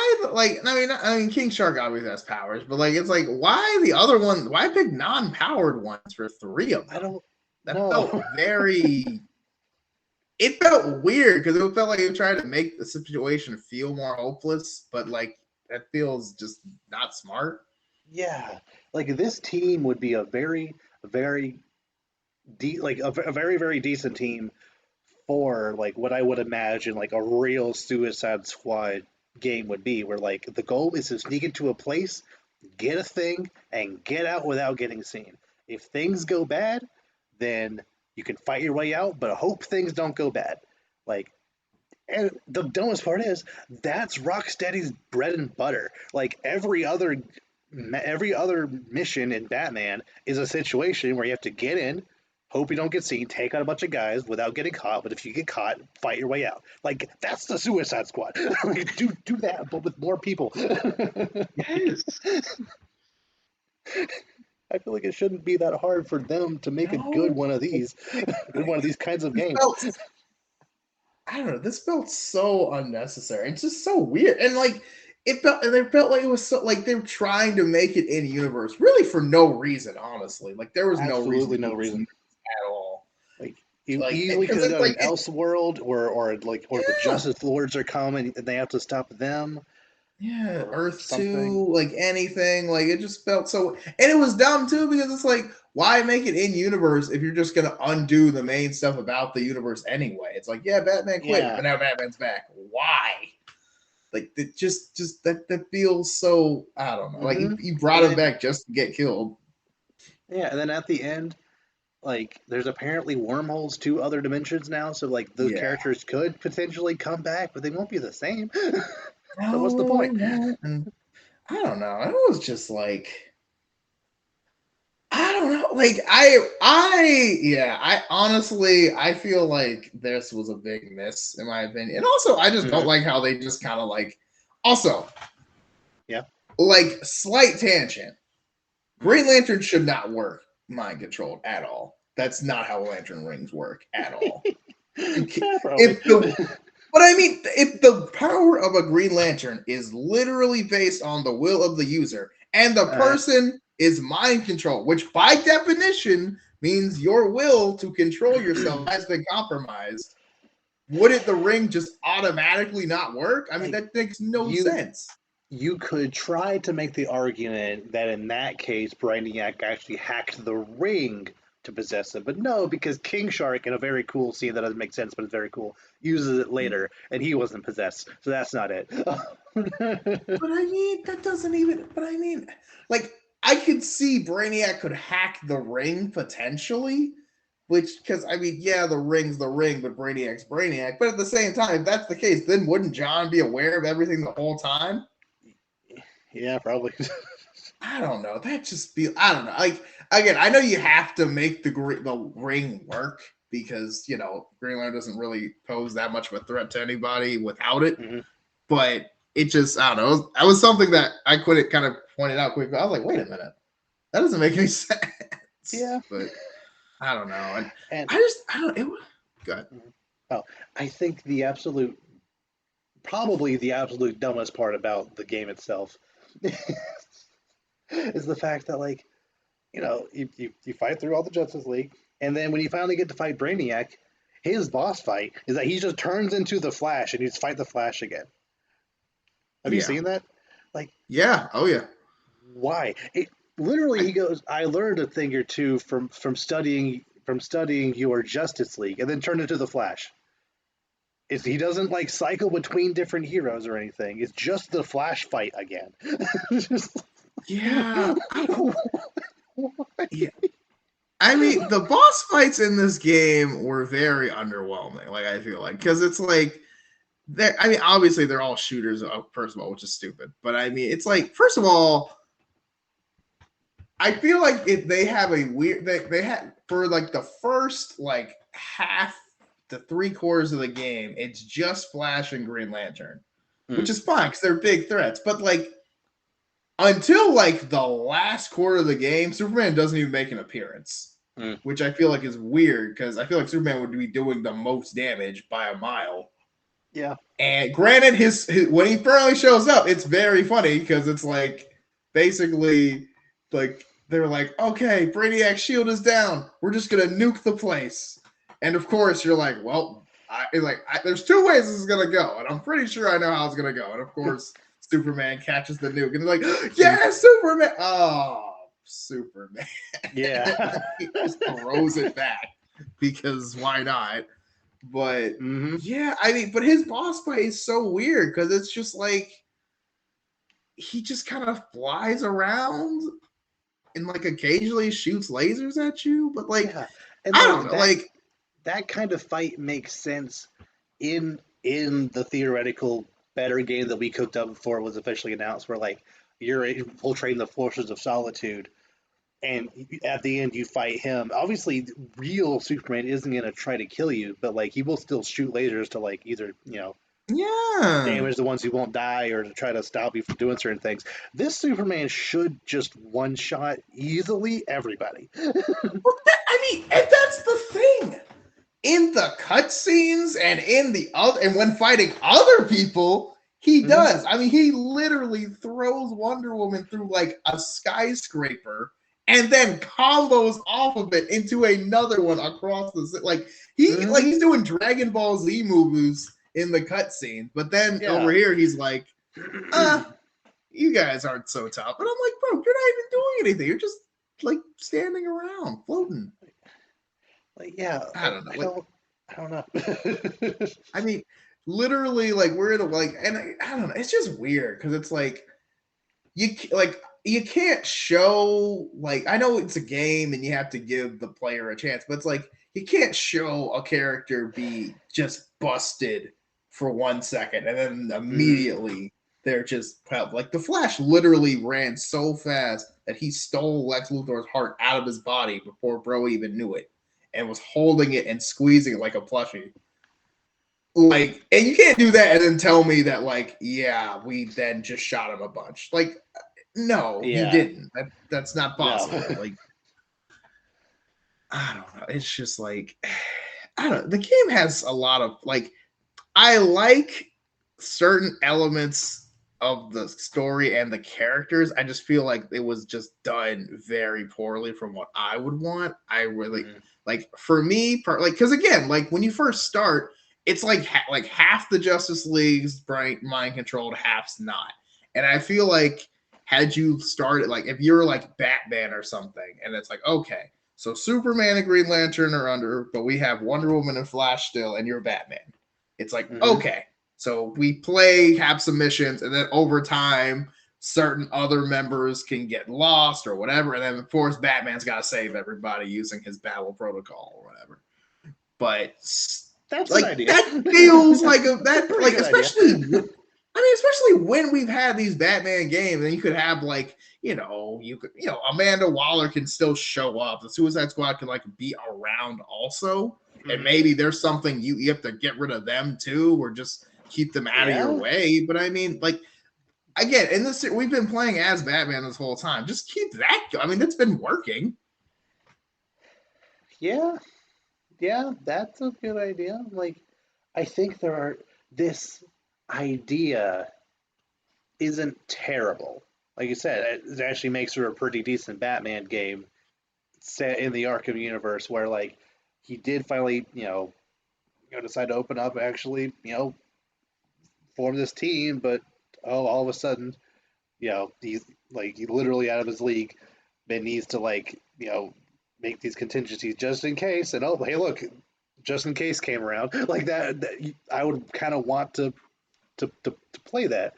I mean, King Shark obviously has powers, but like, it's like, why the other one? Why pick non-powered ones for three of I them? don't That felt know. very. It felt weird because it felt like he was trying to make the situation feel more hopeless, but like that feels just not smart. Yeah, like this team would be a very a very very decent team for like what I would imagine like a real Suicide Squad game would be, where like the goal is to sneak into a place, get a thing, and get out without getting seen. If things go bad, then you can fight your way out, but hope things don't go bad. Like, and the dumbest part is that's Rocksteady's bread and butter. Like every other mission in Batman is a situation where you have to get in, hope you don't get seen, take out a bunch of guys without getting caught. But if you get caught, fight your way out. Like that's the Suicide Squad. Like, do that, but with more people. Like, Yes. I feel like it shouldn't be that hard for them to make a good No. one of these, good one of these kinds of It games. felt. I don't know. This felt so unnecessary. It's just so weird, and like it felt like it was so like they were trying to make it in universe, really for no reason. Honestly, like there was no reason to Absolutely no keep this in reason. universe at all. Like you Like easily could because have it's done an like Elseworld, or the yeah. Justice Lords are coming and they have to stop them, Yeah, or Earth something. 2, like anything, like it just felt so and it was dumb too because it's like why make it in universe if you're just gonna undo the main stuff about the universe anyway? It's like, yeah, Batman quit, Yeah. but now Batman's back. Why? Like it just that feels so I don't know. Like Hmm. he brought And him then back just to get killed. Yeah, and then at the end, like there's apparently wormholes to other dimensions now, so like those Yeah. characters could potentially come back, but they won't be the same. So what's the No, they point? won't. And I don't know. It was just like I don't know. Like I honestly I feel like this was a big miss in my opinion. And also I just don't Hmm. like how they just kind of like also Yeah. like slight tangent. Hmm. Green Lantern should not work mind controlled at all. That's not how lantern rings work at all. You can, Yeah, probably. if the but I mean, if the power of a Green Lantern is literally based on the will of the user, and the Uh, person is mind control, which by definition means your will to control yourself has been compromised, wouldn't the ring just automatically not work? I mean, like that makes no you sense. you could try to make the argument that in that case Brainiac actually hacked the ring to possess him, but no, because King Shark in a very cool scene that doesn't make sense but it's very cool uses it later, and he wasn't possessed, so that's not it. But I mean, that doesn't even. But I mean, like, I could see Brainiac could hack the ring potentially, which, because I mean, yeah, the ring's the ring, but Brainiac's Brainiac. But at the same time, if that's the case, then wouldn't John be aware of everything the whole time? Yeah, probably. I don't know. That just be. I don't know. Like again, I know you have to make the ring work because Green Lantern doesn't really pose that much of a threat to anybody without it. Hmm. But it just I don't know. That was something that I couldn't kind of pointed out quickly. I was like, wait a minute, that doesn't make any sense. Yeah, But I don't know, and and I don't. It was good. oh, I think probably the absolute dumbest part about the game itself is the fact that like you fight through all the Justice League, and then when you finally get to fight Brainiac, his boss fight is that he just turns into the Flash and you just fight the Flash again. Have you Yeah, seen that? Like, yeah, oh yeah, why? Literally, I, he goes, "I learned a thing or two from studying your Justice League," and then turned into the Flash. He doesn't like cycle between different heroes or anything. It's just the Flash fight again. Just, yeah. I don't. Yeah, I mean, the boss fights in this game were very underwhelming. Like I feel like because it's like I mean, obviously they're all shooters. First of all, which is stupid. But I mean, it's like first of all, I feel like if they have a weird they had for like the first like half to three quarters of the game, it's just Flash and Green Lantern, mm, which is fine because they're big threats. But like until like the last quarter of the game, Superman doesn't even make an appearance, mm, which I feel like is weird because I feel like Superman would be doing the most damage by a mile. yeah, And granted, his when he finally shows up, it's very funny because it's like basically like they're like, okay, Brainiac's shield is down. We're just gonna nuke the place. And of course, you're like, well, there's two ways this is gonna go, and I'm pretty sure I know how it's gonna go. And of course, Superman catches the nuke, and they're like, yeah, Superman. Oh, Superman. And yeah. then he just throws it back because why not? But Hmm. yeah, I mean, but his boss fight is so weird because it's just like he just kind of flies around and like occasionally shoots lasers at you, but like Yeah, and I don't like know, that like that kind of fight makes sense in the theoretical better game that we cooked up before it was officially announced, where like you're infiltrating the forces of solitude, and at the end you fight him. Obviously, real Superman isn't gonna try to kill you, but like he will still shoot lasers to like either yeah. damage the ones who won't die or to try to stop you from doing certain things. This Superman should just one shot easily everybody. Well, I mean, and that's the thing. In the cutscenes and in the other and when fighting other people, he Hmm. does. I mean, he literally throws Wonder Woman through like a skyscraper and then combos off of it into another one across the like Hmm. he's doing Dragon Ball Z moves in the cutscene, but then over Yeah. here he's like, you guys aren't so tough. And I'm like, bro, you're not even doing anything. You're just like standing around, floating. Like, yeah, I like don't know. I Like don't, I don't know. I mean, literally, like we're in a like, and I don't know. It's just weird because it's like you can't show like I know it's a game and you have to give the player a chance, but it's like you can't show a character be just busted for 1 second and then Mm, immediately they're just like the Flash literally ran so fast that he stole Lex Luthor's heart out of his body before bro even knew it and was holding it and squeezing it like a plushie. Like, and you can't do that and then tell me that, like, yeah, we then just shot him a bunch. Like, no, you yeah, didn't. That's not no. possible. Like, I don't know. It's just like I don't. The game has a lot of like. I like certain elements of the story and the characters. I just feel like it was just done very poorly from what I would want. I really Mm, like for me, like because again, like when you first start, it's like like half the Justice League's bright mind controlled, half's not. And I feel like had you started like if you're like Batman or something, and it's like okay, so Superman and Green Lantern are under, but we have Wonder Woman and Flash still, and you're Batman. It's like, hmm. okay, so we play, have some missions, and then over time, certain other members can get lost or whatever. And then, of course, Batman's got to save everybody using his battle protocol or whatever. But That's an like idea. that feels like It's a that pretty like good idea. especially I mean especially when we've had these Batman games and you could have like you could Amanda Waller can still show up, the Suicide Squad can like be around also, and Hmm. maybe there's something you have to get rid of them too or just keep them out of your Yeah, way. But I mean like again in this we've been playing as Batman this whole time, just keep that I mean it's been working. yeah, yeah. That's a good idea. Like, I think there are this idea isn't terrible. Like you said, it actually makes for a pretty decent Batman game set in the Arkham universe, where like he did finally, decide to open up, actually, form this team, but all of a sudden, he's like he literally out of his league, but needs to like make these contingencies just in case. And oh, hey, look, just in case came around like that I would kind of want to play that.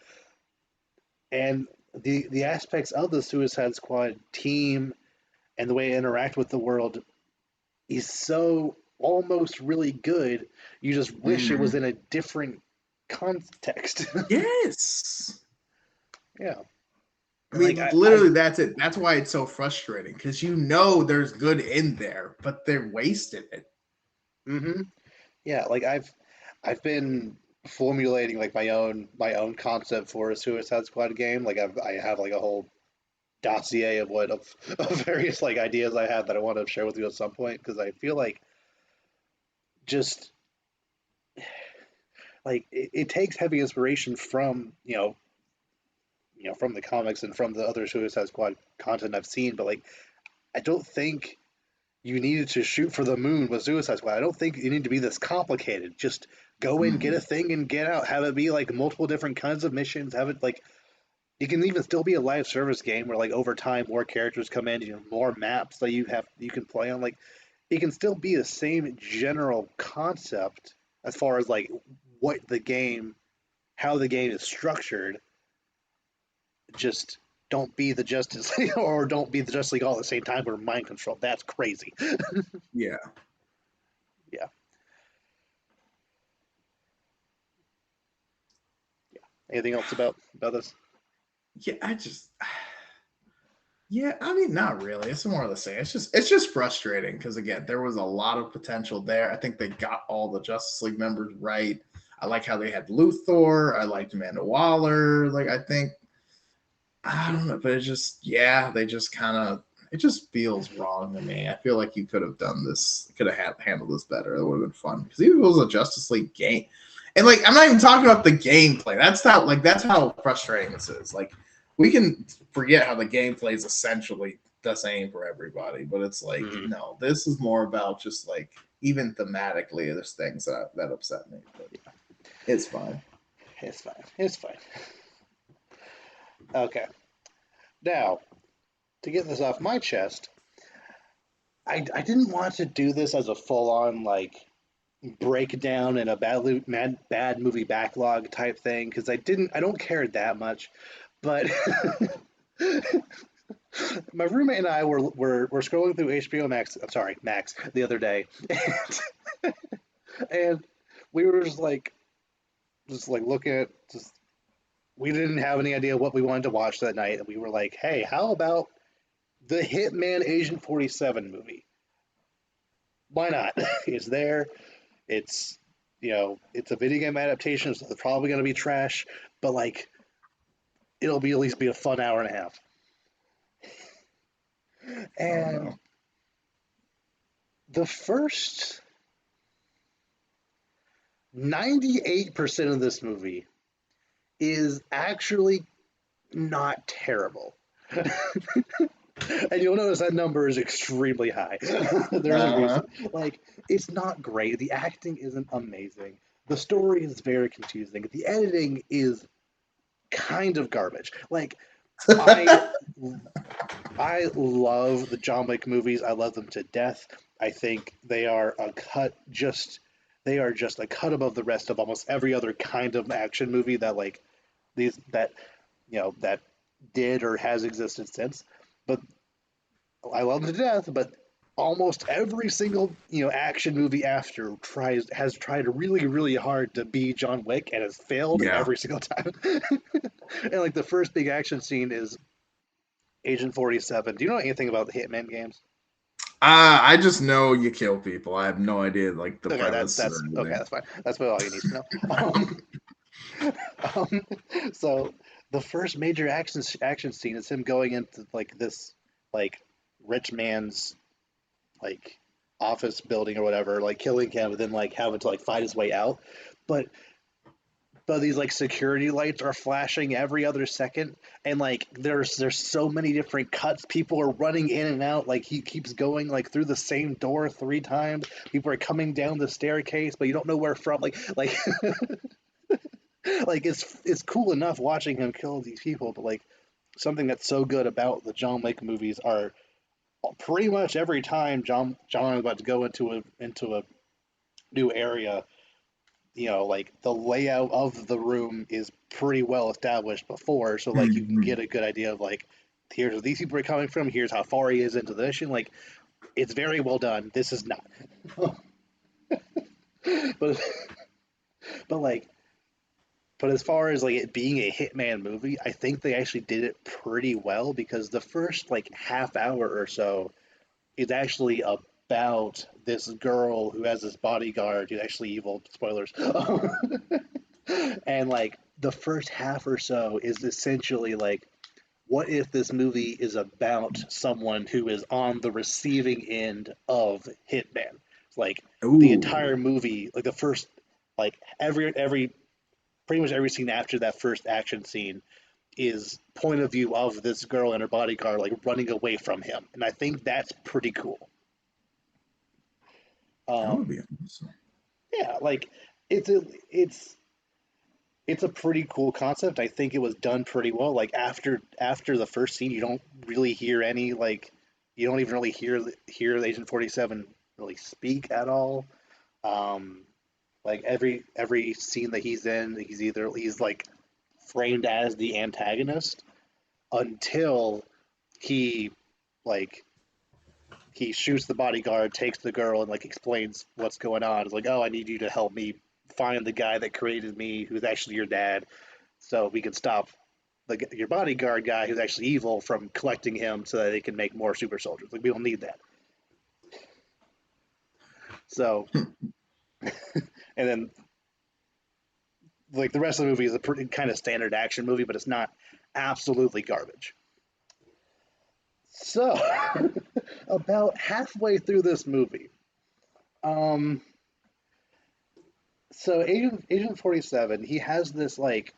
And the aspects of the Suicide Squad team and the way it interact with the world is so almost really good. You just wish it was Mm-hmm. in a different context. Yes. Yeah, I and like mean, literally, that's it. That's why it's so frustrating because there's good in there, but they're wasting it. mm-hmm. Yeah, like I've been formulating like my own concept for a Suicide Squad game. Like I have like a whole dossier of of various like ideas I have that I want to share with you at some point, because I feel like just like it takes heavy inspiration from from the comics and from the other Suicide Squad content I've seen, but like I don't think you needed to shoot for the moon with Suicide Squad. I don't think you need to be this complicated. Just go in, get a Mm-hmm. thing, and get out. Have it be like multiple different kinds of missions. Have it like it can even still be a live service game where like over time more characters come in, more maps that you can play on. Like it can still be the same general concept as far as like what the game, how the game is structured. Just don't be the Justice League or don't be the Justice League all at the same time or mind control. That's crazy. Yeah. Yeah. Anything else about this? Yeah. Yeah. I mean, not really. It's more of the same. It's just frustrating because again, there was a lot of potential there. I think they got all the Justice League members right. I like how they had Luthor. I liked Amanda Waller. Like, I don't know, but yeah, they just kind of, it just feels wrong to me. I feel like you could have done this, could have handled this better. It would have been fun because even if it was a Justice League game, and like I'm not even talking about the gameplay. That's how frustrating this is. Like we can forget how the gameplay is essentially the same for everybody, but it's like Mm-hmm. no, this is more about just like even thematically, there's things that upset me, but it's fine. It's fine. It's fine. Okay. Now, to get this off my chest, I didn't want to do this as a full on like breakdown and a bad movie backlog type thing, because I don't care that much. But my roommate and I were scrolling through HBO Max. I'm sorry, Max, the other day, and we were just like looking at just. We didn't have any idea what we wanted to watch that night, and we were like, "Hey, how about the Hitman Agent 47 movie? Why not? It's there. It's it's a video game adaptation, so it's probably going to be trash, but like it'll be at least be a fun hour and a half." Oh And no. the first 98% of this movie is actually not terrible. And you'll notice that number is extremely high. There's a Uh-huh. reason. Like, it's not great. The acting isn't amazing. The story is very confusing. The editing is kind of garbage. Like, I I love the John Wick movies. I love them to death. I think they are just a cut above the rest of almost every other kind of action movie that like these that that did or has existed since. But I love them to death. But almost every single action movie after tries has tried really hard to be John Wick and has failed Yeah. every single time. And like the first big action scene is Agent 47. Do you know anything about the Hitman games? I just know you kill people. I have no idea like the Okay, premise or okay. anything. That's fine. That's about all you need to know. Um, um, so the first major action scene is him going into like this like rich man's like office building or whatever, like killing him, and then like having to like fight his way out. But these like security lights are flashing every other second, and like there's so many different cuts. People are running in and out. Like he keeps going like through the same door three times. People are coming down the staircase, but you don't know where from. Like like it's cool enough watching him kill these people, but like something that's so good about the John Wick movies are pretty much every time John is about to go into a new area, like the layout of the room is pretty well established before, so like you can Mhm. get a good idea of like here's where these people are coming from, here's how far he is into the mission. Like it's very well done. This is not, but but like but as far as like it being a Hitman movie, I think they actually did it pretty well because the first like half hour or so is actually about this girl who has this bodyguard who's actually evil. Spoilers. And like the first half or so is essentially like, what if this movie is about someone who is on the receiving end of Hitman? Like the Ooh. entire movie, like the first, like every pretty much every scene after that first action scene is point of view of this girl and her bodyguard like running away from him, and I think that's pretty cool. That would Um, be awesome. yeah, like it's a it's it's a pretty cool concept. I think it was done pretty well. Like after the first scene, you don't really hear any like you don't even really hear Agent 47 really speak at all. Um, like every scene that he's in, he's like framed as the antagonist until he like he shoots the bodyguard, takes the girl, and like explains what's going on. It's like, oh, I need you to help me find the guy that created me, who's actually your dad, so we can stop your bodyguard guy, who's actually evil, from collecting him, so that they can make more super soldiers. Like we don't need that. So, and then like the rest of the movie is a pretty kind of standard action movie, but it's not absolutely garbage. So, about halfway through this movie, um, so Agent 47, he has this like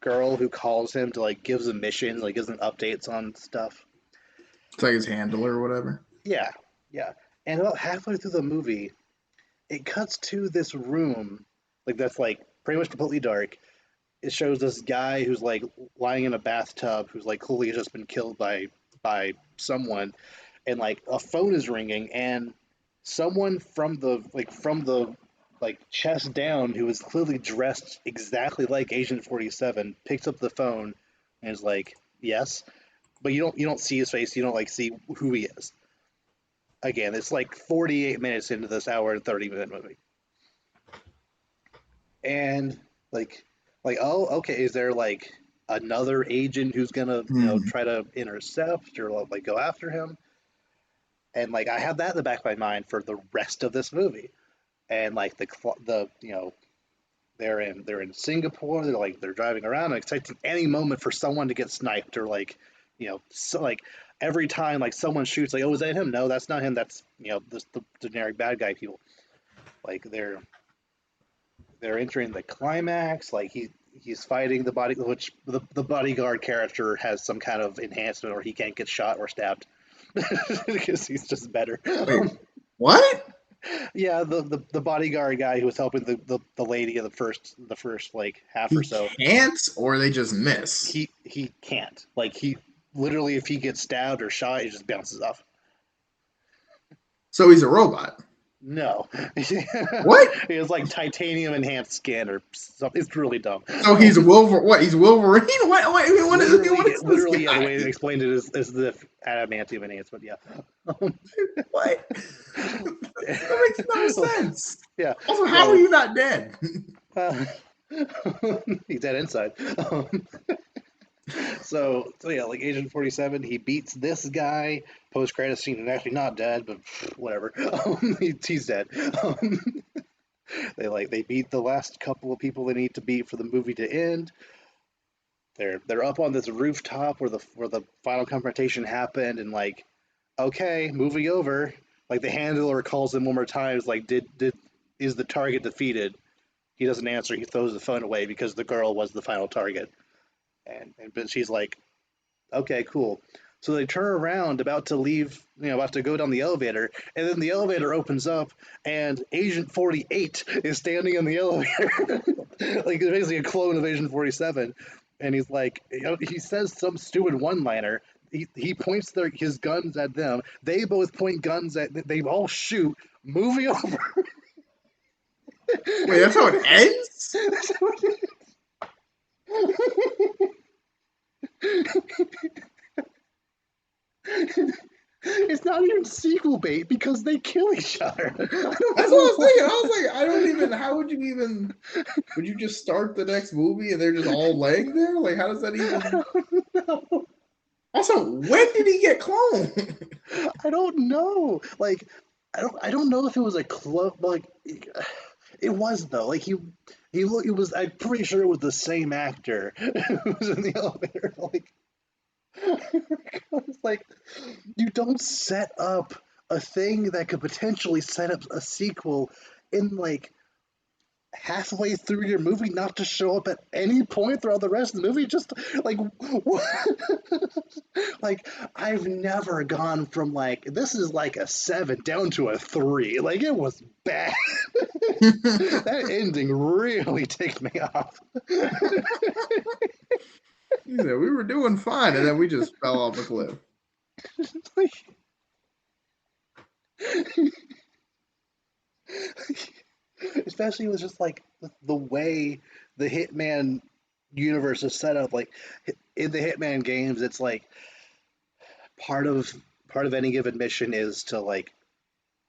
girl who calls him to like gives him missions, like gives him updates on stuff. It's like his handler or whatever. Yeah, yeah. And about halfway through the movie, it cuts to this room, like that's like pretty much completely dark. It shows this guy who's like lying in a bathtub, who's like clearly just been killed by someone, and like a phone is ringing, and someone from the like chest down, who is clearly dressed exactly like Agent 47, picks up the phone, And it's like, yes, but you don't see his face. You don't like see who he is. Again, it's like 48 minutes into this hour and 30-minute movie, and like oh, okay, is there like another agent who's gonna Hmm. try to intercept or like go after him? And like I have that in the back of my mind for the rest of this movie. And like the they're in Singapore. They're driving around and expecting any moment for someone to get sniped or like so like every time like someone shoots like, oh, is that him? No, that's not him. That's the generic bad guy people. Like they're entering the climax. Like he's fighting the body, which the bodyguard character has some kind of enhancement or he can't get shot or stabbed because he's just better. Wait, what? Yeah, the bodyguard guy who was helping the lady in the first like half or He so, can't, or they just miss. he can't. Like he literally, if he gets stabbed or shot, he just bounces off. So he's a robot. No, he What? has like titanium enhanced skin or something. It's really dumb. So he's Wolverine. What? He's Wolverine. What Literally, is this literally, yeah. The guy? way they explained it is the adamantium enhancement. Yeah. What? That makes no sense. Yeah. Also, how are So you not dead? uh, he's dead inside. So yeah, like Agent 47, he beats this guy. Post credit scene, and actually not dead, but whatever. He's dead. They beat the last couple of people they need to beat for the movie to end. They're up on this rooftop where the final confrontation happened, and like, okay, movie over. Like the handler calls him one more time. It's like, did is the target defeated? He doesn't answer. He throws the phone away because the girl was the final target, and but she's like, okay, cool. So they turn around, about to leave, about to go down the elevator, and then the elevator opens up, and Agent 48 is standing in the elevator, like it's basically a clone of Agent 47. And he's like, he says some stupid one-liner. He points his guns at them. They both point guns at. They all shoot. Movie over. Wait, that's how it ends? It's not even sequel bait because they kill each other. I don't That's what know I was why. thinking. I was like, I don't even. How would you even? Would you just start the next movie and they're just all laying there? Like, how does that I even? don't know. Also, when did he get cloned? I don't know. Like, I don't know if it was a clone. Like, it was though. Like he look. It was. I'm pretty sure it was the same actor who was in the elevator. Like, it's like you don't set up a thing that could potentially set up a sequel in like halfway through your movie not to show up at any point throughout the rest of the movie. Just like like I've never gone from like this is like a 7 down to a 3. Like it was bad. That ending really ticked me off. He said we were doing fine, and then we just fell off a cliff. Like, especially with just like the way the Hitman universe is set up. Like in the Hitman games, it's like part of part of any given mission is to like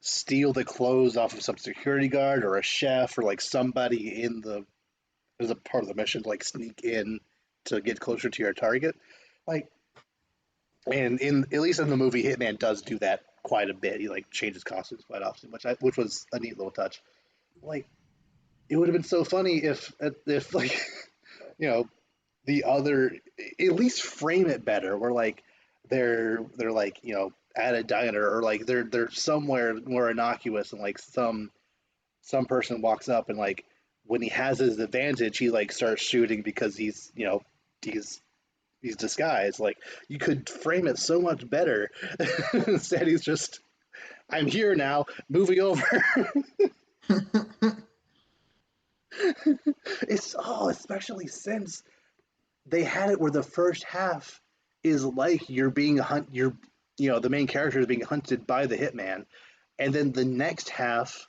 steal the clothes off of some security guard or a chef or like somebody in the as a part of the mission to like sneak in to get closer to your target. Like, and in at least in the movie, Hitman does do that quite a bit. He like changes costumes quite often, which was a neat little touch. Like, it would have been so funny if like you know the other at least frame it better. Where like they're like at a diner or like they're somewhere more innocuous and like some person walks up and like when he has his advantage he like starts shooting because he's he's disguised. Like you could frame it so much better. Instead he's just I'm here now, movie over. It's especially since they had it where the first half is like you're being you're the main character is being hunted by the hitman, and then the next half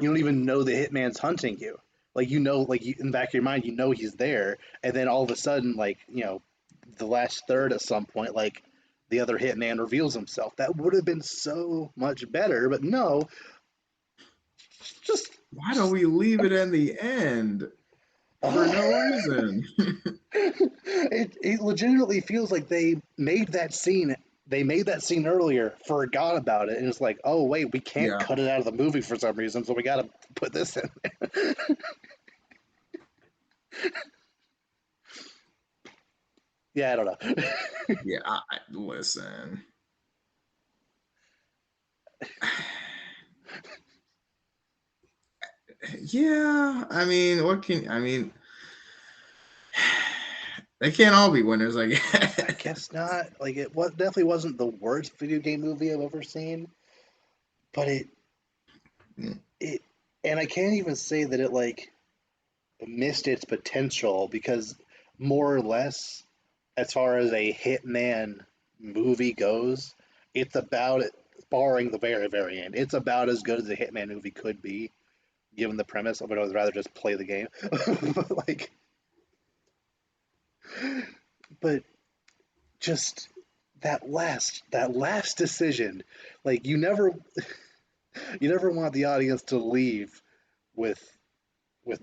you don't even know the hitman's hunting you. Like like in the back of your mind, he's there, and then all of a sudden, like the last third at some point, like the other hitman reveals himself. That would have been so much better, but no, just, Why don't just we leave it in the end for no reason? it legitimately feels like they made that scene. They made that scene earlier, forgot about it, and it's like, oh wait, we can't Yeah. cut it out of the movie for some reason, so we got to put this in. Yeah, I don't know. Yeah, listen. Yeah, I mean, they can't all be winners, I I guess. guess not. Like definitely wasn't the worst video game movie I've ever seen, but it and I can't even say that it like missed its potential because more or less, as far as a Hitman movie goes, it's about it, barring the very, very end. It's about as good as a Hitman movie could be, given the premise. But I would rather just play the game. But like, but just that last decision, like you never want the audience to leave with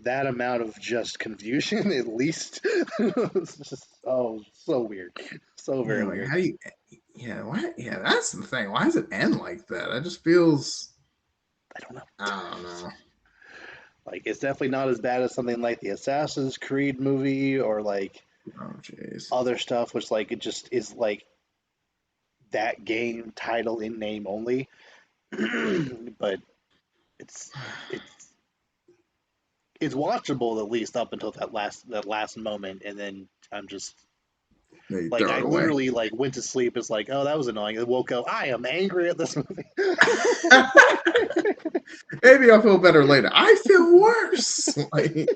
that amount of just confusion. At least it's just so weird, so Yeah, very like weird. how do you? Yeah, why? Yeah, that's the thing. Why does it end like that? It just feels. I don't know. I don't know. Like it's definitely not as bad as something like the Assassin's Creed movie or like Oh, jeez. other stuff, which like it just is like that game title in name only. But it's it's it's watchable at least up until that last moment, and then I'm just They like throw I it away. literally like went to sleep. It's like, oh, that was annoying. I woke up. I am angry at this movie. Maybe I'll feel better later. I feel worse. Like,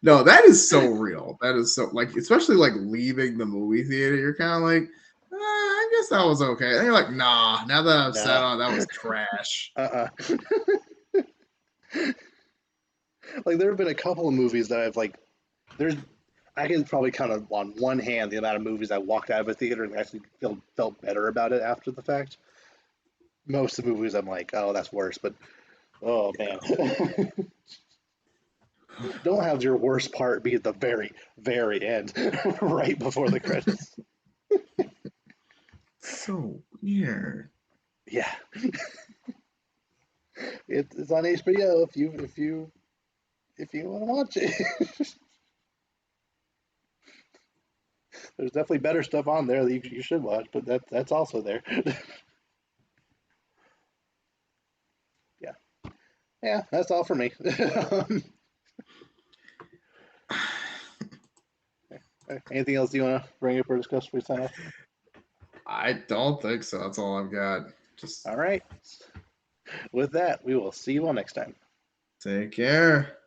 no, that is so real. That is so like, especially like leaving the movie theater. You're kind of like, I guess that was okay. And you're like, nah. Now that I've sat No. on, that was trash. Like there have been a couple of movies that I've like. There's I can probably count on one hand the amount of movies I walked out of a theater and actually felt better about it after the fact. Most of the movies I'm like, oh, that's worse. But oh man, don't have your worst part be at the very, very end, right before the credits. So weird. Yeah, it's on HBO if you want to watch it. There's definitely better stuff on there that you should watch, but that's also there. Yeah, yeah, that's all for me. Anything else you want to bring up or discuss before we sign off? I don't think so. That's all I've got. Just All right. With that, we will see you all next time. take care.